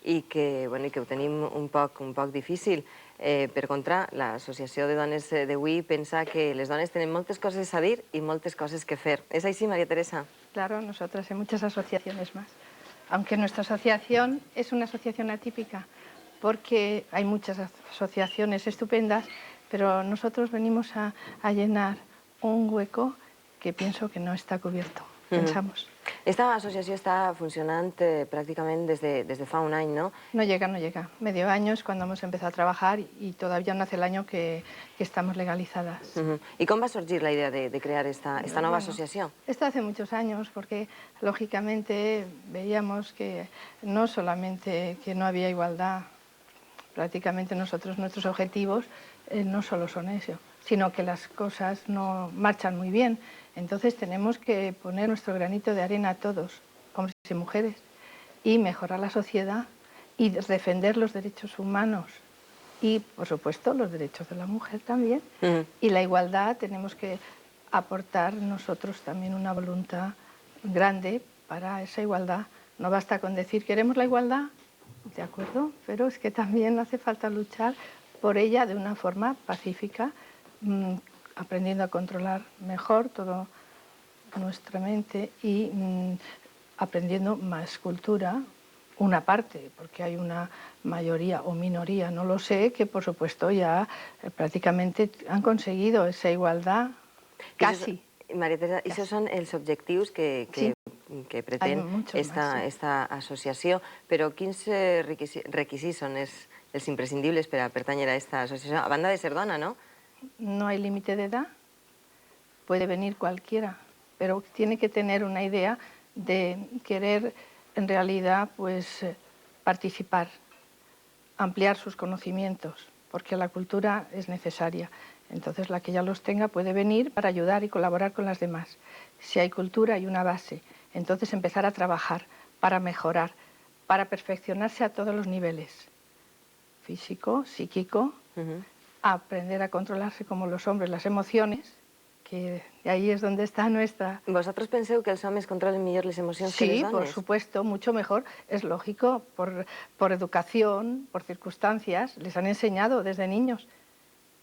i que ho tenim un poc difícil. Per contra, l'Associació de Dones d'Avui pensa que les dones tenen moltes coses a dir i moltes coses que fer. ¿Es així, María Teresa? Claro, nosotras hay muchas asociaciones más. Aunque nuestra asociación es una asociación atípica, porque hay muchas asociaciones estupendas, pero nosotros venimos a llenar un hueco que pienso que no está cubierto, pensamos. Esta associació està funcionant prácticamente desde fa un any, ¿no? No llega, medio año es cuando hemos empezado a trabajar y todavía no hace el año que estamos legalizadas. ¿Y cómo va a surgir la idea de crear esta nueva asociación? Esto hace muchos años porque lógicamente veíamos que no solamente que no había igualdad, prácticamente nuestros objetivos no solo son eso, sino que las cosas no marchan muy bien. Entonces tenemos que poner nuestro granito de arena a todos, hombres y mujeres, y mejorar la sociedad y defender los derechos humanos y, por supuesto, los derechos de la mujer también. Y la igualdad, tenemos que aportar nosotros también una voluntad grande para esa igualdad. No basta con decir queremos la igualdad, de acuerdo, pero es que también hace falta luchar por ella de una forma pacífica, aprendiendo a controlar mejor toda nuestra mente y aprendiendo más cultura, una parte, porque hay una mayoría o minoría, no lo sé, que por supuesto ya prácticamente han conseguido esa igualdad, casi. María Teresa, esos son els objectius que pretén esta associació, però quins requisits són els imprescindibles per a pertànyer a esta associació? A banda de ser dona, ¿no? No hay límite de edad, puede venir cualquiera, pero tiene que tener una idea de querer en realidad pues participar, ampliar sus conocimientos, porque la cultura es necesaria. Entonces la que ya los tenga puede venir para ayudar y colaborar con las demás. Si hay cultura hay una base, entonces empezar a trabajar para mejorar, para perfeccionarse a todos los niveles, físico, psíquico, aprender a controlarse como los hombres las emociones, que ahí es donde está nuestra... ¿Vosotros penseu que els homes controlen millor les emocions que les dones? Sí, por supuesto, mucho mejor, es lógico, por educación, por circunstancias, les han enseñado desde niños,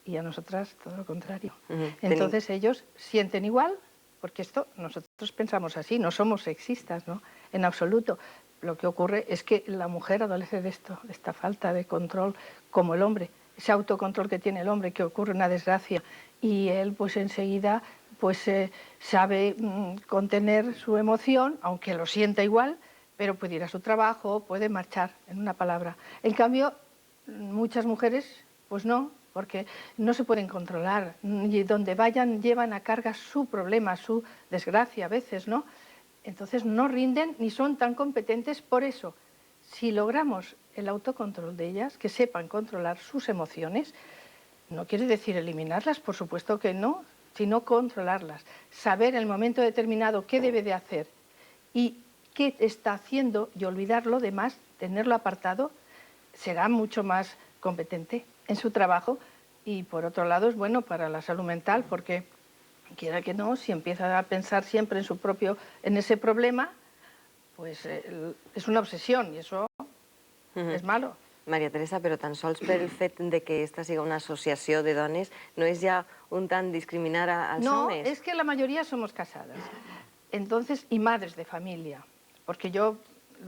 y a nosotras todo lo contrario. Entonces ellos sienten igual, porque esto nosotros pensamos así, no somos sexistas, ¿no? En absoluto. Lo que ocurre es que la mujer adolece de esto, de esta falta de control, como el hombre. Ese autocontrol que tiene el hombre, que ocurre una desgracia, y él pues enseguida pues sabe contener su emoción, aunque lo sienta igual, pero puede ir a su trabajo, puede marchar, en una palabra. En cambio, muchas mujeres pues no, porque no se pueden controlar, y donde vayan llevan a carga su problema, su desgracia a veces, ¿no? Entonces no rinden ni son tan competentes. Por eso, si logramos el autocontrol de ellas, que sepan controlar sus emociones, no quiere decir eliminarlas, por supuesto que no, sino controlarlas, saber en el momento determinado qué debe de hacer y qué está haciendo y olvidar lo demás, tenerlo apartado, será mucho más competente en su trabajo. Y por otro lado es bueno para la salud mental, porque quiera que no, si empieza a pensar siempre en ese problema, pues es una obsesión y eso es malo. María Teresa, però tan sols pel fet de que esta siga una associació de dones, ¿no es ya un tant discriminar als homes? No, es que la mayoría somos casadas, entonces, y madres de familia, porque yo,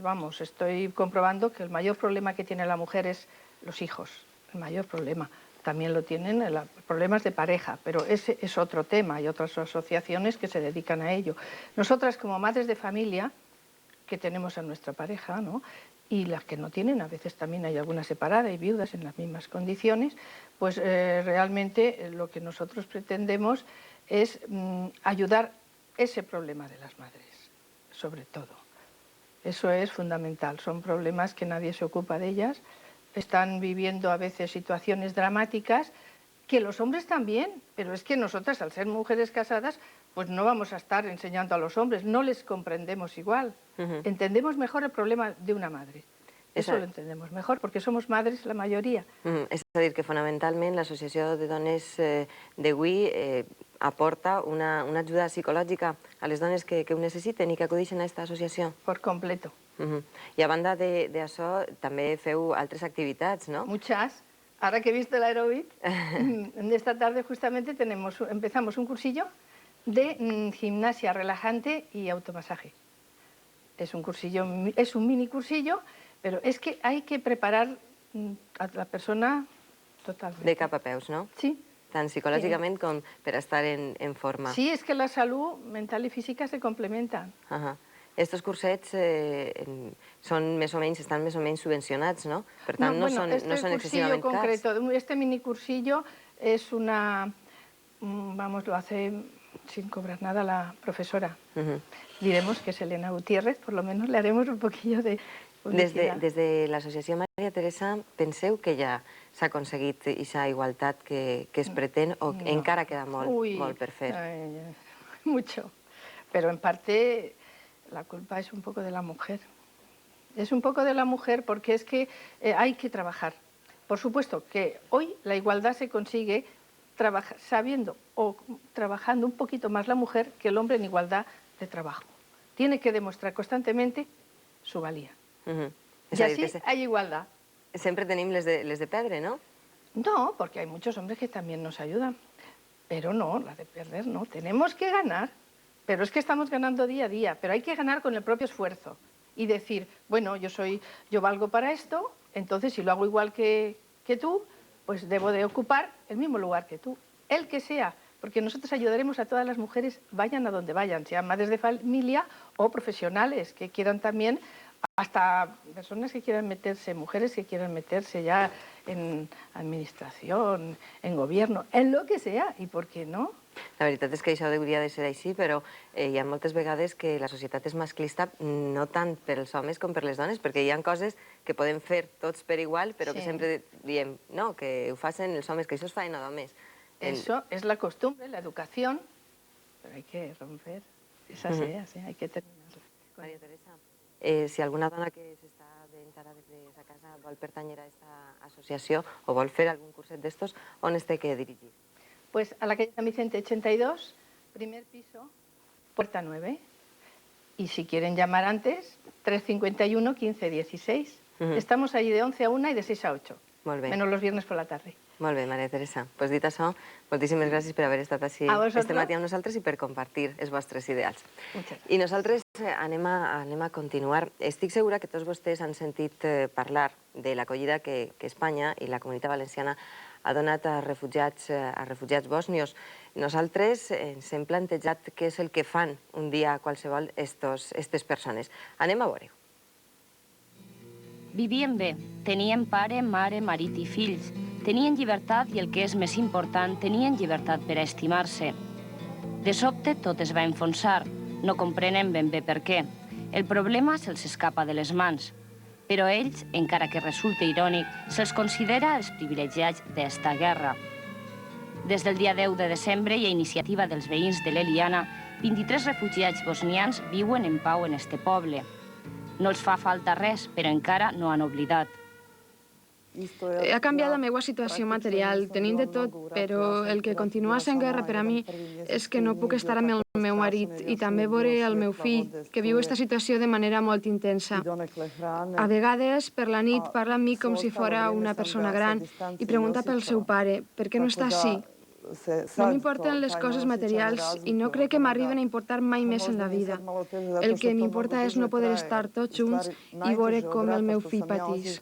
vamos, estoy comprobando que el mayor problema que tiene la mujer es los hijos, el mayor problema. También lo tienen problemas de pareja, pero ese es otro tema, hay otras asociaciones que se dedican a ello. Nosotras como madres de familia, que tenemos a nuestra pareja, ¿no? Y las que no tienen, a veces también hay algunas separadas y viudas en las mismas condiciones, pues realmente lo que nosotros pretendemos es ayudar ese problema de las madres, sobre todo. Eso es fundamental, son problemas que nadie se ocupa de ellas, están viviendo a veces situaciones dramáticas, que los hombres también, pero es que nosotras, al ser mujeres casadas, pues no vamos a estar enseñando a los hombres, no les comprendemos igual. Entendemos mejor el problema de una madre. Eso lo entendemos mejor, porque somos madres la mayoría. És a dir, que fonamentalment l'associació de dones d'avui aporta una ajuda psicològica a les dones que ho necessiten i que acudeixen a aquesta associació. Por completo. I a banda d'això, també feu altres activitats, ¿no? Muchas. Ahora que he visto el aeróbic, esta tarde justamente empezamos un cursillo de gimnasia relajante y automasaje. Es un cursillo, es un mini cursillo, pero es que hay que preparar a la persona totalmente. De cap a peus, no? Sí, tant psicològicament com per estar en forma. Sí, es que la salud mental y física se complementan. Estos cursets estan més o menys subvencionats, no? Per tant, no són excessivament cars. Este mini cursillo es una... Vamos, lo hace sin cobrar nada la profesora. Diremos que es Elena Gutiérrez, por lo menos le haremos un poquillo de publicitat. Des de l'associació Maria Teresa, penseu que ja s'ha aconseguit aquesta igualtat que es pretén o encara queda molt per fer? Mucho. Pero en parte la culpa es un poco de la mujer. Es un poco de la mujer porque es que hay que trabajar. Por supuesto que hoy la igualdad se consigue sabiendo o trabajando un poquito más la mujer que el hombre en igualdad de trabajo. Tiene que demostrar constantemente su valía. Y así hay igualdad. Sempre tenim les de perdre, ¿no? No, porque hay muchos hombres que también nos ayudan. Pero no, la de perder no. Tenemos que ganar. Pero es que estamos ganando día a día. Pero hay que ganar con el propio esfuerzo. Y decir, bueno, yo valgo para esto, entonces si lo hago igual que tú, pues debo de ocupar el mismo lugar que tú. El que sea. Porque nosotros ayudaremos a todas las mujeres, vayan a donde vayan, sean madres de familia o profesionales que quieran también, hasta personas que quieran meterse, mujeres que quieran meterse ya en administración, en gobierno, en lo que sea, i per què no? La veritat és que això hauria de ser així, però hi ha moltes vegades que la societat és masclista no tant pels homes com per les dones, perquè hi ha coses que podem fer tots per igual, però que sempre diem, no, que ho facin els homes, que això es faena d'homes. Eso es la costumbre, la educación, pero hay que romper esas ideas, hay que terminarlas. Maria Teresa, si alguna dona que s'està veient ara des de sa casa vol pertànyer a aquesta associació o vol fer algun curset d'estos, on es té que dirigir? Pues a la calle San Vicente 82, primer piso, puerta 9. Y si quieren llamar antes, 351 15 16. Estamos allí de 11 a 1 y de 6 a 8. Molt bé. Menos los viernes por la tarde. Molt bé, Maria Teresa. Pues dit això, moltíssimes gràcies per haver estat així este matí amb nosaltres i per compartir els vostres ideals. I nosaltres anem a continuar. Estic segura que tots vostès han sentit parlar de l'acollida que Espanya i la Comunitat Valenciana ha donat a refugiats bòsnios. Nosaltres ens hem plantejat què és el que fan un dia qualsevol aquestes persones. Anem a veure-ho. Vivien bé. Tenien pare, mare, marit i fills. Tenien llibertat i, el que és més important, tenien llibertat per a estimar-se. De sobte tot es va enfonsar. No comprenen ben bé per què. El problema se'ls escapa de les mans. Però ells, encara que resulta irònic, se'ls considera els privilegiats d'esta guerra. Des del dia 10 de desembre i a iniciativa dels veïns de l'Eliana, 23 refugiats bosnians viuen en pau en este poble. No els fa falta res, però encara no han oblidat. Ha canviat la meva situació material, tenim de tot, però el que continua sent guerra per a mi és que no puc estar amb el meu marit i també veure el meu fill, que viu aquesta situació de manera molt intensa. A vegades, per la nit, parla amb mi com si fora una persona gran i pregunta pel seu pare, per què no està així? No m'importen les coses materials i no crec que m'arriben a importar mai més en la vida. El que m'importa és no poder estar tots junts i veure com el meu fill pateix.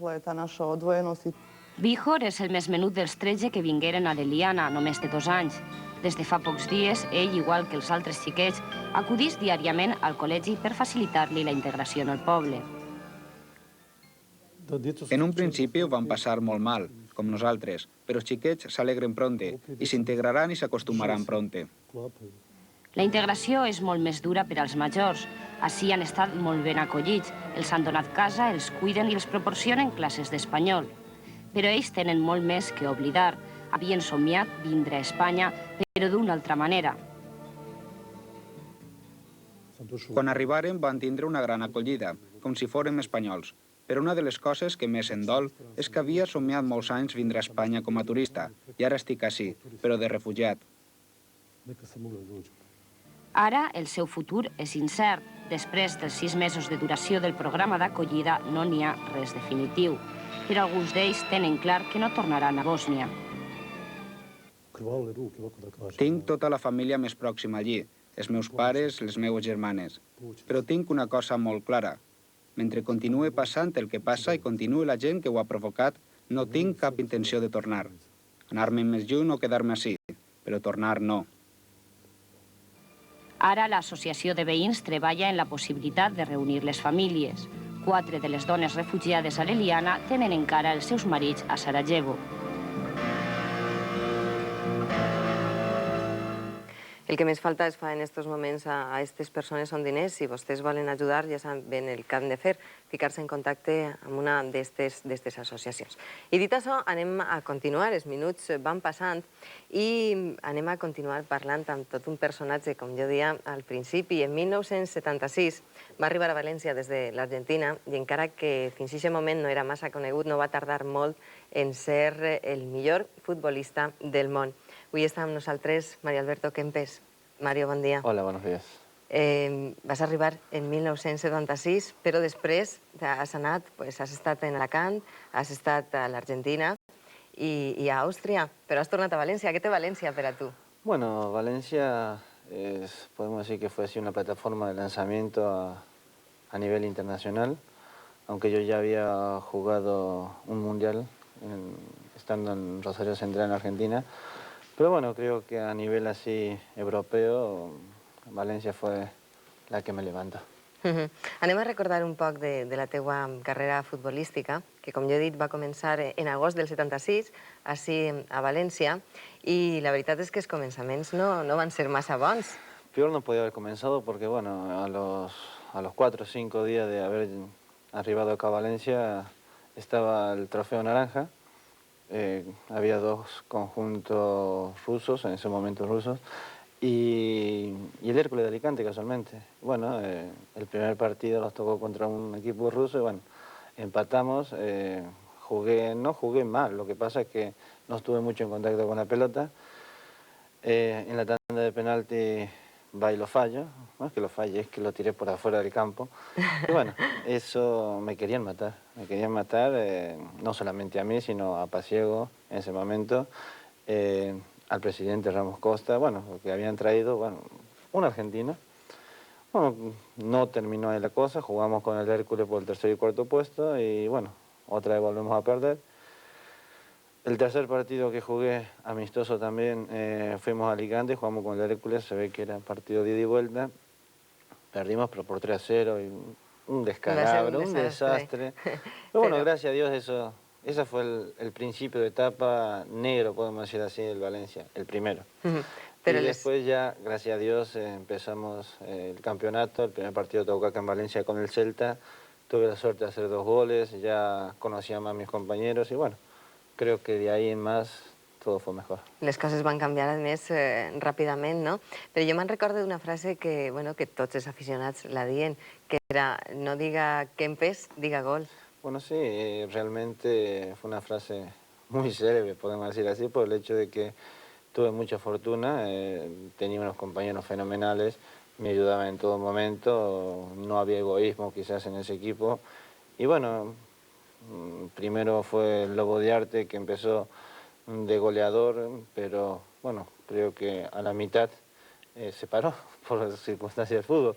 Víjor és el més menut dels 13 que vingueren a l'Eliana, només de 2 anys. Des de fa pocs dies, ell, igual que els altres xiquets, acudís diàriament al col·legi per facilitar-li la integració en el poble. En un principi ho van passar molt mal, com nosaltres, però els xiquets s'alegren pronte i s'integraran i s'acostumaran pronte. La integració és molt més dura per als majors. Així han estat molt ben acollits, els han donat casa, els cuiden i els proporcionen classes d'espanyol. Però ells tenen molt més que oblidar. Havien somiat vindre a Espanya, però d'una altra manera. Quan arribaren van tindre una gran acollida, com si fórem espanyols. Però una de les coses que més em dol és que havia somiat molts anys vindre a Espanya com a turista i ara estic així, però de refugiat. Ara el seu futur és incert. Després dels 6 mesos de duració del programa d'acollida no n'hi ha res definitiu. Però alguns d'ells tenen clar que no tornaran a Bòsnia. Tinc tota la família més pròxima allí, els meus pares, les meues germanes. Però tinc una cosa molt clara. Mentre continue passant el que passa i continue la gent que ho ha provocat, no tinc cap intenció de tornar. anar-me més lluny o quedar-me ací, però tornar no. Ara l'associació de veïns treballa en la possibilitat de reunir les famílies. 4 de les dones refugiades a l'Eliana tenen encara els seus marits a Sarajevo. El que més falta es fa en aquests moments a aquestes persones són diners. Si vostès volen ajudar, ja saben el que han de fer, ficar-se en contacte amb una d'aquestes associacions. I dit això, anem a continuar. Els minuts van passant i anem a continuar parlant amb tot un personatge, com jo deia al principi. En 1976 va arribar a València des de l'Argentina i encara que fins a aquest moment no era massa conegut, no va tardar molt en ser el millor futbolista del món. Avui està amb nosaltres Mario Alberto Kempes. Mario, bon dia. Hola, buenos días. Vas arribar en 1976, però després has anat, has estat en Alacant, has estat a l'Argentina i a Àustria, però has tornat a València. ¿Qué té València per a tu? Bueno, Valencia podemos decir que fue así una plataforma de lanzamiento a nivel internacional, aunque yo ya había jugado un mundial estando en Rosario Central, en Argentina. Pero bueno, creo que a nivel así europeo, València fue la que me levantó. Anem a recordar un poc de la teua carrera futbolística, que com jo he dit va començar en agost del 76, així a València, i la veritat és que els començaments no van ser massa bons. Peor no podía haber comenzado porque, bueno, a los 4 o 5 días de haber arribado acá a Valencia estaba el Trofeo Naranja. Había 2 conjuntos rusos, en ese momento rusos, y el Hércules de Alicante, casualmente. Bueno, el primer partido nos tocó contra un equipo ruso y bueno, empatamos. No jugué mal, lo que pasa es que no estuve mucho en contacto con la pelota. En la tanda de penalti va y lo fallo. No es que lo falle, es que lo tiré por afuera del campo. Y bueno, eso me querían matar. Me querían matar no solamente a mí, sino a Pasiego en ese momento, al presidente Ramos Costa, bueno, porque habían traído, bueno, un argentino. Bueno, no terminó ahí la cosa, jugamos con el Hércules por el 3er y 4º puesto y bueno, otra vez volvemos a perder. El tercer partido que jugué, amistoso también, fuimos a Alicante, jugamos con el Hércules, se ve que era partido de ida y vuelta. Perdimos, pero por 3-0 y un descalabro, un desastre. Pero bueno, gracias a Dios, ese fue el principio de etapa negro, podemos decir así, del Valencia, el primero. Y después ya, gracias a Dios, empezamos el campeonato. El primer partido tocó acá en Valencia con el Celta. Tuve la suerte de hacer 2 goles, ya conocía más a mis compañeros y bueno, creo que de ahí en más todo fue mejor. Les coses van canviar, a més, ràpidament, no? Però jo me'n recordo d'una frase que tots els aficionats la diuen, que era, no diga Kempes, diga gol. Bueno, sí, realmente fue una frase muy célebre, podemos decir así, por el hecho de que tuve mucha fortuna, tenía unos compañeros fenomenales, me ayudaban en todo momento, no había egoísmo quizás en ese equipo. Y bueno, primero fue el Lobo de Arte, que empezó de goleador, pero bueno, creo que a la mitad se paró por las circunstancias del fútbol.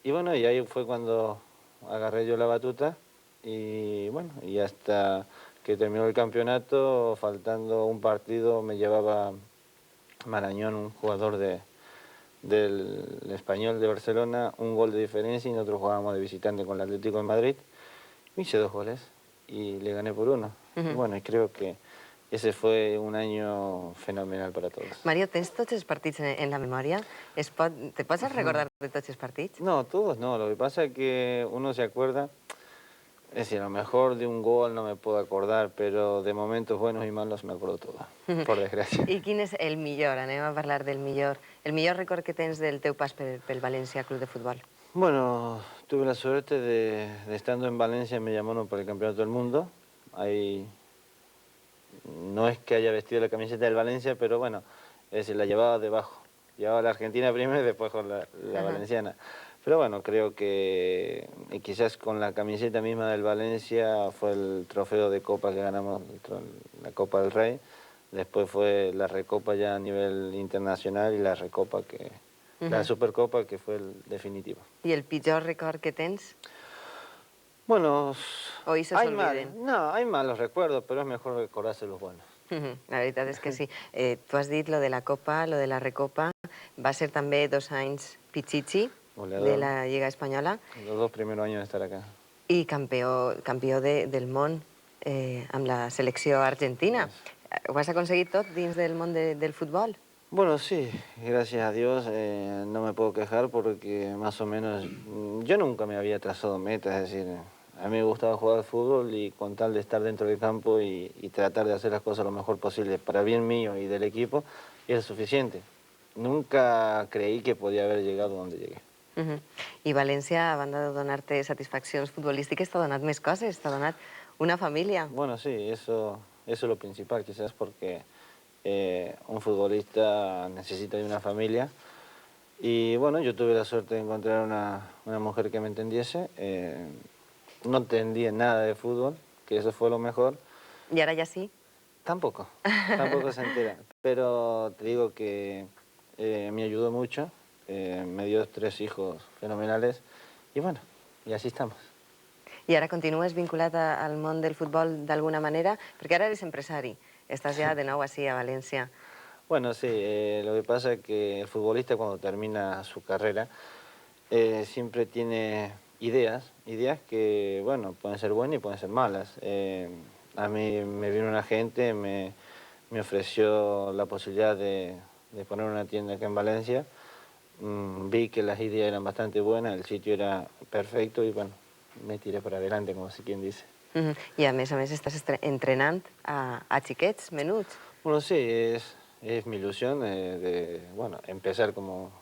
Y bueno, y ahí fue cuando agarré yo la batuta y bueno, y hasta que terminó el campeonato, faltando un partido, me llevaba Marañón, un jugador del Español de Barcelona, un gol de diferencia y nosotros jugábamos de visitante con el Atlético de Madrid. Hice 2 goles y le gané por 1. Y bueno, y creo que ese fue un año fenomenal para todos. Mario, ¿tens tots els partits en la memòria? ¿Te pots recordar de tots els partits? No, todos no. Lo que pasa es que uno se acuerda, es decir, a lo mejor de un gol no me puedo acordar, pero de momentos buenos y malos me acuerdo todo, por desgracia. I quin és el millor? Anem a parlar del millor. El millor record que tens del teu pas pel València Club de Futbol. Bueno, tuve la suerte de estando en Valencia, me llamaron para el Campeonato del Mundo. Ahí no es que haya vestido la camiseta del Valencia, pero bueno, es decir, la llevaba debajo. Llevaba la Argentina primero y después con la valenciana. Pero bueno, creo que quizás con la camiseta misma del Valencia fue el trofeo de Copa que ganamos, la Copa del Rey. Después fue la Recopa ya a nivel internacional y la Recopa que... La Supercopa, que fue el definitivo. ¿Y el pitjor record que tens? Bueno, ¿O eso se olviden? No, hay malos recuerdos, pero es mejor recordarse los buenos. La veritat és que sí. Tu has dit lo de la Copa, lo de la Recopa. Va ser també 2 anys Pichichi de la Lliga Espanyola. Los 2 primeros años de estar acá. I campió del món amb la selecció argentina. Ho has aconseguit tot dins del món del futbol? Bueno, sí, gracias a Dios no me puedo quejar porque más o menos yo nunca me había trazado metas, es decir, a mí me gustaba jugar al fútbol y con tal de estar dentro del campo y tratar de hacer las cosas lo mejor posible para bien mío y del equipo, era suficiente. Nunca creí que podía haber llegado donde llegué. I València, a banda de donar-te satisfaccions futbolístiques, t'ha donat més coses, t'ha donat una família. Bueno, sí, eso es lo principal, quizás porque un futbolista necesita de una familia. Y bueno, yo tuve la suerte de encontrar una mujer que me entendiese. No entendía nada de fútbol, que eso fue lo mejor. ¿Y ahora ya sí? Tampoco se entera. Pero te digo que me ayudó mucho, me dio 3 hijos fenomenales y bueno, y así estamos. I ara continues vinculat al món del futbol d'alguna manera? Perquè ara eres empresari, estàs ja de nou així a València. Bueno, sí, lo que pasa es que el futbolista cuando termina su carrera siempre tiene ideas que, bueno, pueden ser buenas y pueden ser malas. A mí me vino un agente, me ofreció la posibilidad de poner una tienda acá en Valencia. Vi que las ideas eran bastante buenas, el sitio era perfecto y bueno, me tiré para adelante, como si quien dice. I a més estàs entrenant a xiquets, menuts. Bueno, sí, es mi ilusión bueno, empezar como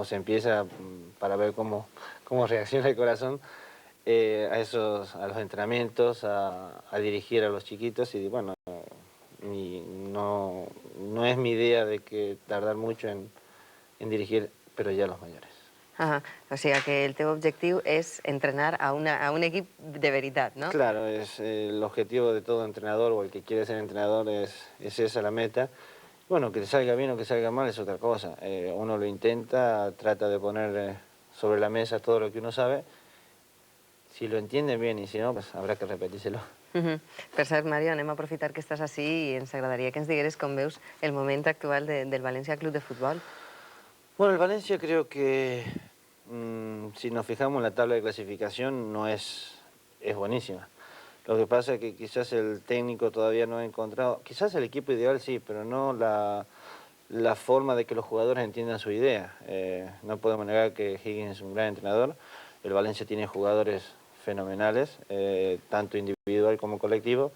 se empieza para ver cómo reacciona el corazón a los entrenamientos, a dirigir a los chiquitos y bueno, no es mi idea de que tardar mucho en dirigir, pero ya a los mayores. O sigui que el teu objectiu és entrenar a un equip de veritat, ¿no? Claro, el objetivo de todo entrenador o el que quiere ser entrenador es esa la meta. Bueno, que salga bien o que salga mal es otra cosa. Uno lo intenta, trata de poner sobre la mesa todo lo que uno sabe. Si lo entienden bien y si no, pues habrá que repetírselo. Per cert, Mario, anem a aprofitar que estàs així i ens agradaria que ens digueres com veus el moment actual del València Club de Futbol. Bueno, el Valencia creo que si nos fijamos en la tabla de clasificación no es buenísima. Lo que pasa es que quizás el técnico todavía no ha encontrado, quizás el equipo ideal sí, pero no la forma de que los jugadores entiendan su idea. No podemos negar que Higgins es un gran entrenador, el Valencia tiene jugadores fenomenales, tanto individual como colectivo.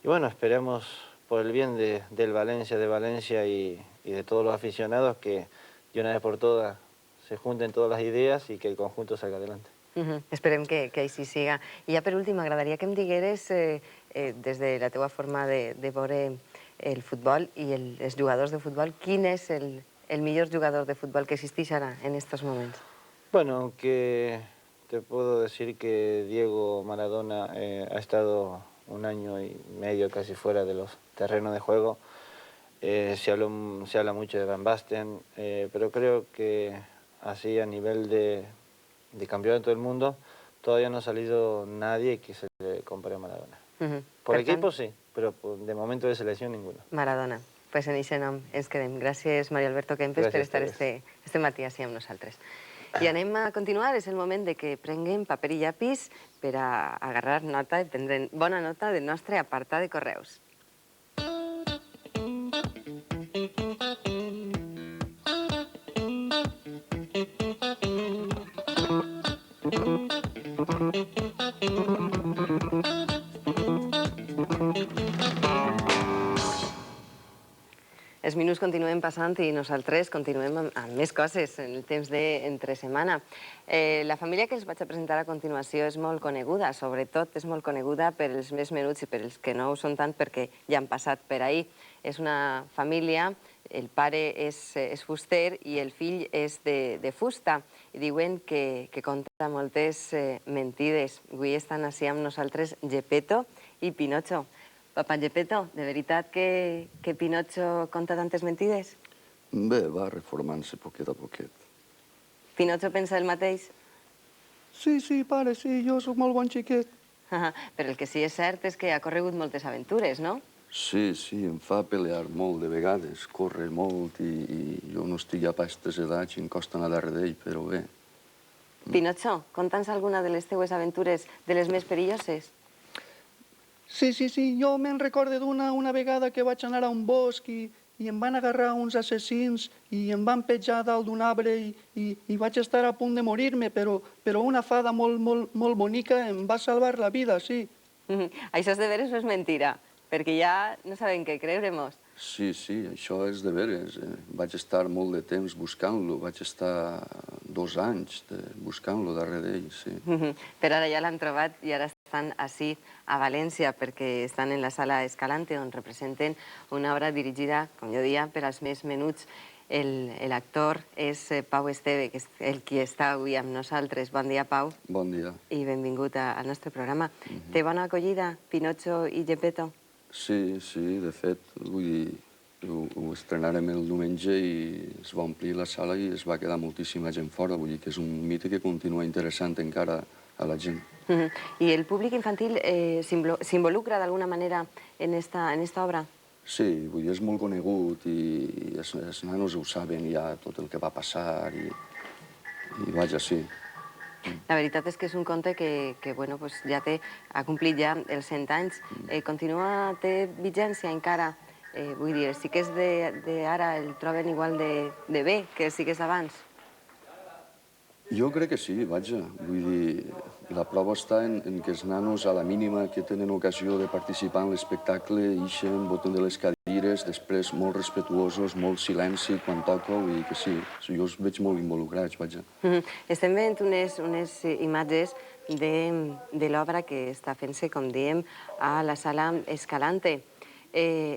Y bueno, esperemos por el bien del Valencia, de Valencia y de todos los aficionados que de una vez por todas se junten todas las ideas y que el conjunto salga adelante. Esperem que així siga. I ja per últim, m'agradaria que em digueres, des de la teva forma de veure el futbol i els jugadors de futbol, quin és el millor jugador de futbol que existeix ara, en estos moments? Bueno, aunque te puedo decir que Diego Maradona ha estado 1 año y medio casi fuera de los terrenos de juego. Se habla mucho de Van Basten, pero creo que así a nivel de campeonato del mundo todavía no ha salido nadie que se le compare a Maradona. Por equipo sí, pero de momento de selección ninguno. Maradona. Pues en aquest nom ens quedem. Gràcies, Mario Alberto Kempes, per estar este matí així amb nosaltres. I anem a continuar, és el moment de que prenguem paper i llapis per a agarrar nota i prendre bona nota del nostre apartat de correus. Els minuts continuen passant i nosaltres continuem amb més coses en el temps d'entre setmana. La família que els vaig a presentar a continuació és molt coneguda, sobretot és molt coneguda per els més menuts i per els que no ho són tant perquè ja han passat per ahir. És una família, el pare és fuster i el fill és de fusta. I diuen que conta moltes mentides. Avui estan així amb nosaltres Gepetto i Pinocho. Papa Gepetto, de veritat que Pinocho conta tantes mentides? Bé, va reformant-se poquet a poquet. Pinocho pensa el mateix? Sí, pare, sí, jo soc molt bon xiquet. Però el que sí és cert és que ha corregut moltes aventures, no? Sí, sí, em fa pelear molt de vegades, corre molt i jo no estic ja per aquestes edats i em costa anar darrere d'ell, però bé. Pinocho, conta'ns alguna de les teues aventures, de les més perilloses. Sí, jo me'n recorde d'una vegada que vaig anar a un bosc i em van agarrar uns assassins i em van petjar dalt d'un arbre i vaig estar a punt de morir-me, però una fada molt bonica em va salvar la vida, sí. Això és de veres o és mentira? Perquè ja no sabem què creure-mos. Sí, això és de veres. Vaig estar molt de temps buscant-lo, vaig estar 2 anys buscant-lo darrere d'ell, sí. Però ara ja l'han trobat i ara estan ací a València perquè estan en la sala Escalante on representen una obra dirigida, com jo deia, per als més menuts. L'actor és Pau Esteve, que és el qui està avui amb nosaltres. Bon dia, Pau. Bon dia. I benvingut al nostre programa. Té bona acollida, Pinocho i Geppetto? Sí, de fet, vull dir, ho estrenarem el diumenge i es va omplir la sala i es va quedar moltíssima gent fora. Vull dir que és un mite que continua interessant encara a la gent. I el públic infantil s'involucra d'alguna manera en esta obra? Sí, vull dir, és molt conegut i els nanos ho saben ja tot el que va passar i vaja, sí. La veritat és que és un conte que ja ha complit ja els 100 anys. Té vigència encara? Vull dir, els xiquets d'ara el troben igual de bé que els xiquets d'abans? Jo crec que sí, vaja. Vull dir, la prova està en que els nanos, a la mínima que tenen ocasió de participar en l'espectacle, ixen, boten de les cadires, després molt respetuosos, molt silenci quan toca, vull dir que sí. Jo els veig molt involucrats, vaja. Estem veient unes imatges de l'obra que està fent-se, com diem, a la sala Escalante.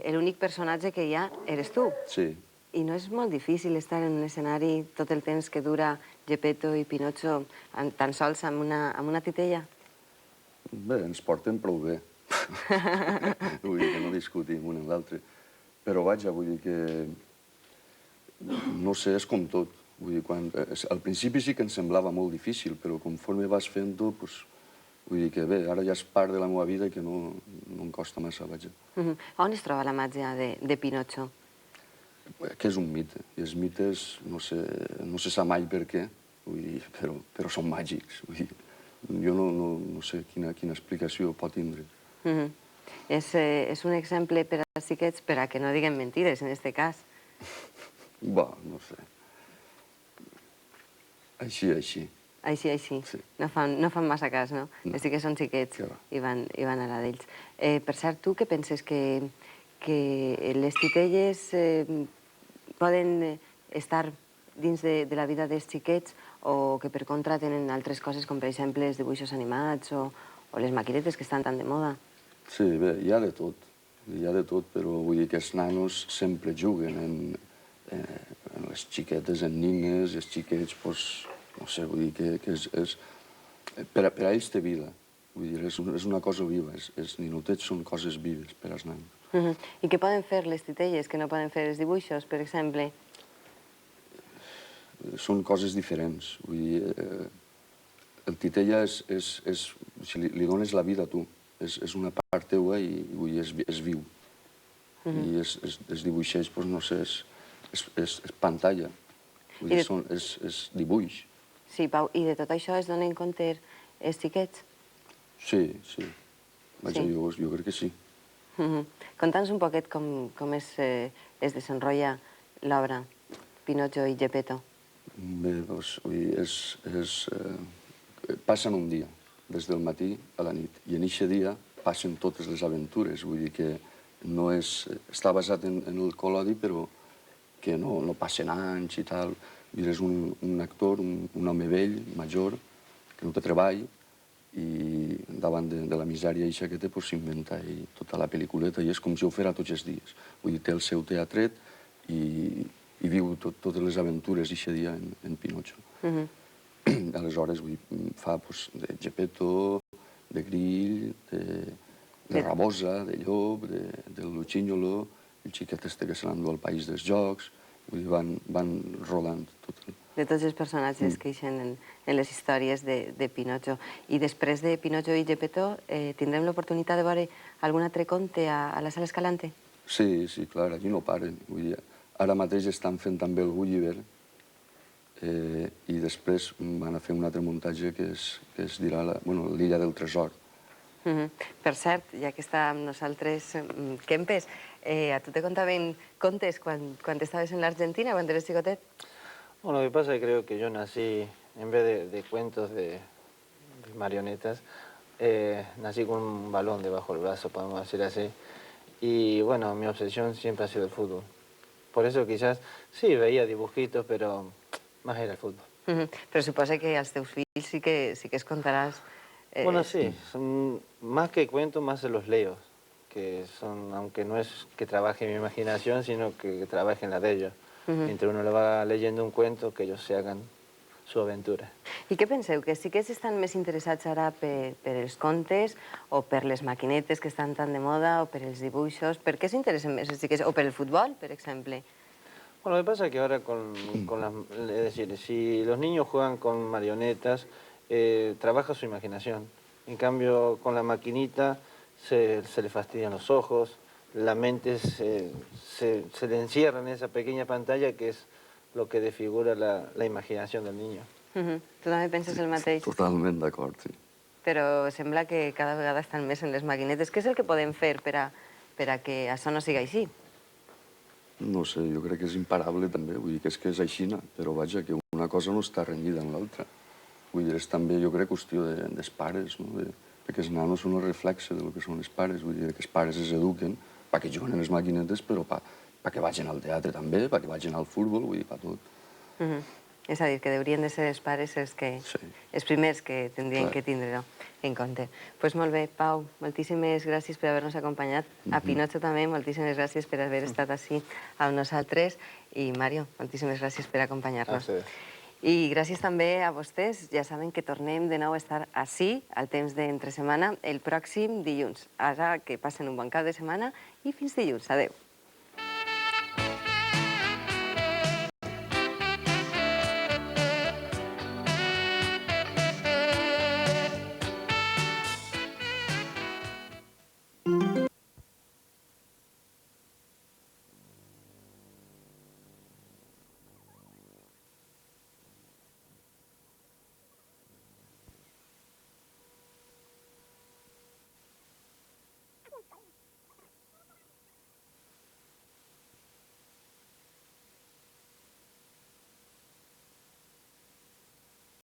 L'únic personatge que hi ha eres tu. Sí. I no és molt difícil estar en un escenari tot el temps que dura Geppetto i Pinocho tan sols amb una titella? Bé, ens porten prou bé. Vull dir que no discutim un amb l'altre. Però vaja, vull dir que... No sé, és com tot. Vull dir, al principi sí que em semblava molt difícil, però conforme vas fent-ho, vull dir que bé, ara ja és part de la meva vida i que no em costa massa, vaja. On es troba la màgia de Pinocho? Que és un mite, i els mites no se sap mai per què, però són màgics. Jo no sé quina explicació pot tindre. És un exemple per als xiquets per a que no diguen mentides, en aquest cas. Bé, no sé. Així. Així. No fan massa cas, no? Els xiquets són xiquets i van a la d'ells. Per cert, tu què penses? Que les titelles poden estar dins de la vida dels xiquets o que per contra tenen altres coses com per exemple els dibuixos animats o les maquinetes que estan tan de moda? Sí, bé, hi ha de tot, però vull dir que els nanos sempre juguen en les xiquetes, en nines, i els xiquets, no sé, vull dir que per a ells té vida. Vull dir, és una cosa viva, els ninotets són coses vives per als nanos. I què poden fer les titelles que no poden fer els dibuixos, per exemple? Són coses diferents. Vull dir, el titella li dones la vida a tu. És una part teua i és viu. I els dibuixets, no sé, és pantalla. Vull dir, és dibuix. Sí, Pau, i de tot això es donen compte els xiquets? Sí. Vaja, jo crec que sí. Conta'ns un poquet com es desenrotlla l'obra Pinocho i Geppetto. Bé, doncs, passen un dia, des del matí a la nit, i en aquest dia passen totes les aventures. Vull dir que no està basat en el Collodi, però que no passen anys i tal. És un actor, un home vell, major, que no té treball, i davant de la misèria eixa que té s'inventa tota la pel·lículeta i és com si ho fera tots els dies. Vull dir, té el seu teatret i viu totes les aventures eixa dia en Pinocho. Aleshores fa de Geppetto, de Grill, de Rabosa, de Llop, de Lucignolo, el xiquet este que se l'endú al País dels Jocs, vull dir, van rodant tot. De tots els personatges que eixen en les històries de Pinotxo. I després de Pinotxo i Geppetto, tindrem l'oportunitat de veure algun altre conte a la Sala Escalante? Sí, clar, aquí no paren. Vull dir, ara mateix estan fent també el Gulliver i després van a fer un altre muntatge que es dirà l'Illa del Tresor. Per cert, ja que està amb nosaltres Kempes, a tu te contaven contes quan estaves en l'Argentina, quan eres xicotet? Bueno, lo que pasa es que creo que yo nací, en vez de cuentos de marionetas, nací con un balón debajo del brazo, podemos decir así. Y bueno, mi obsesión siempre ha sido el fútbol. Por eso quizás sí veía dibujitos, pero más era el fútbol. Però suposa que als teus fills sí que es contaràs... Bueno, sí, son más que cuentos, más se los leo, que son, aunque no es que trabaje mi imaginación, sino que trabaje en la de ellos. Entre uno le va leyendo un cuento, que ellos se hagan su aventura. I què penseu? Que sí que estan més interessats ara per els contes o per les maquinetes que estan tan de moda o per els dibuixos? Per què s'interessen més els xiquets? O per el futbol, per exemple? Bueno, lo que pasa es que ahora es decir, si los niños juegan con marionetas, trabaja su imaginación. En cambio, con la maquinita se le fastidian los ojos, la mente se le encierra en esa pequeña pantalla que es lo que desfigura la imaginación del niño. Tu també penses el mateix? Totalment d'acord, sí. Però sembla que cada vegada estan més en les maquinetes. Què és el que podem fer per a que això no siga així? No sé, jo crec que és imparable també, vull dir que és aixina, però vaja, que una cosa no està renyida en l'altra. Vull dir, és també, jo crec, qüestió dels pares, no? Perquè els nanos són el reflexe del que són els pares, vull dir que els pares es eduquen perquè juguen a les maquinetes, però perquè vagin al teatre també, perquè vagin al futbol, vull dir, per tot. És a dir, que haurien de ser els pares els primers que tindrien que tindre-ho en compte. Doncs molt bé, Pau, moltíssimes gràcies per haver-nos acompanyat. A Pinotxo també, moltíssimes gràcies per haver estat així amb nosaltres. I Mario, moltíssimes gràcies per acompanyar-nos. I gràcies també a vostès. Ja saben que tornem de nou a estar així, al temps d'entre setmana, el pròxim dilluns. Ara que passen un bon cap de setmana i fins dilluns. Adéu.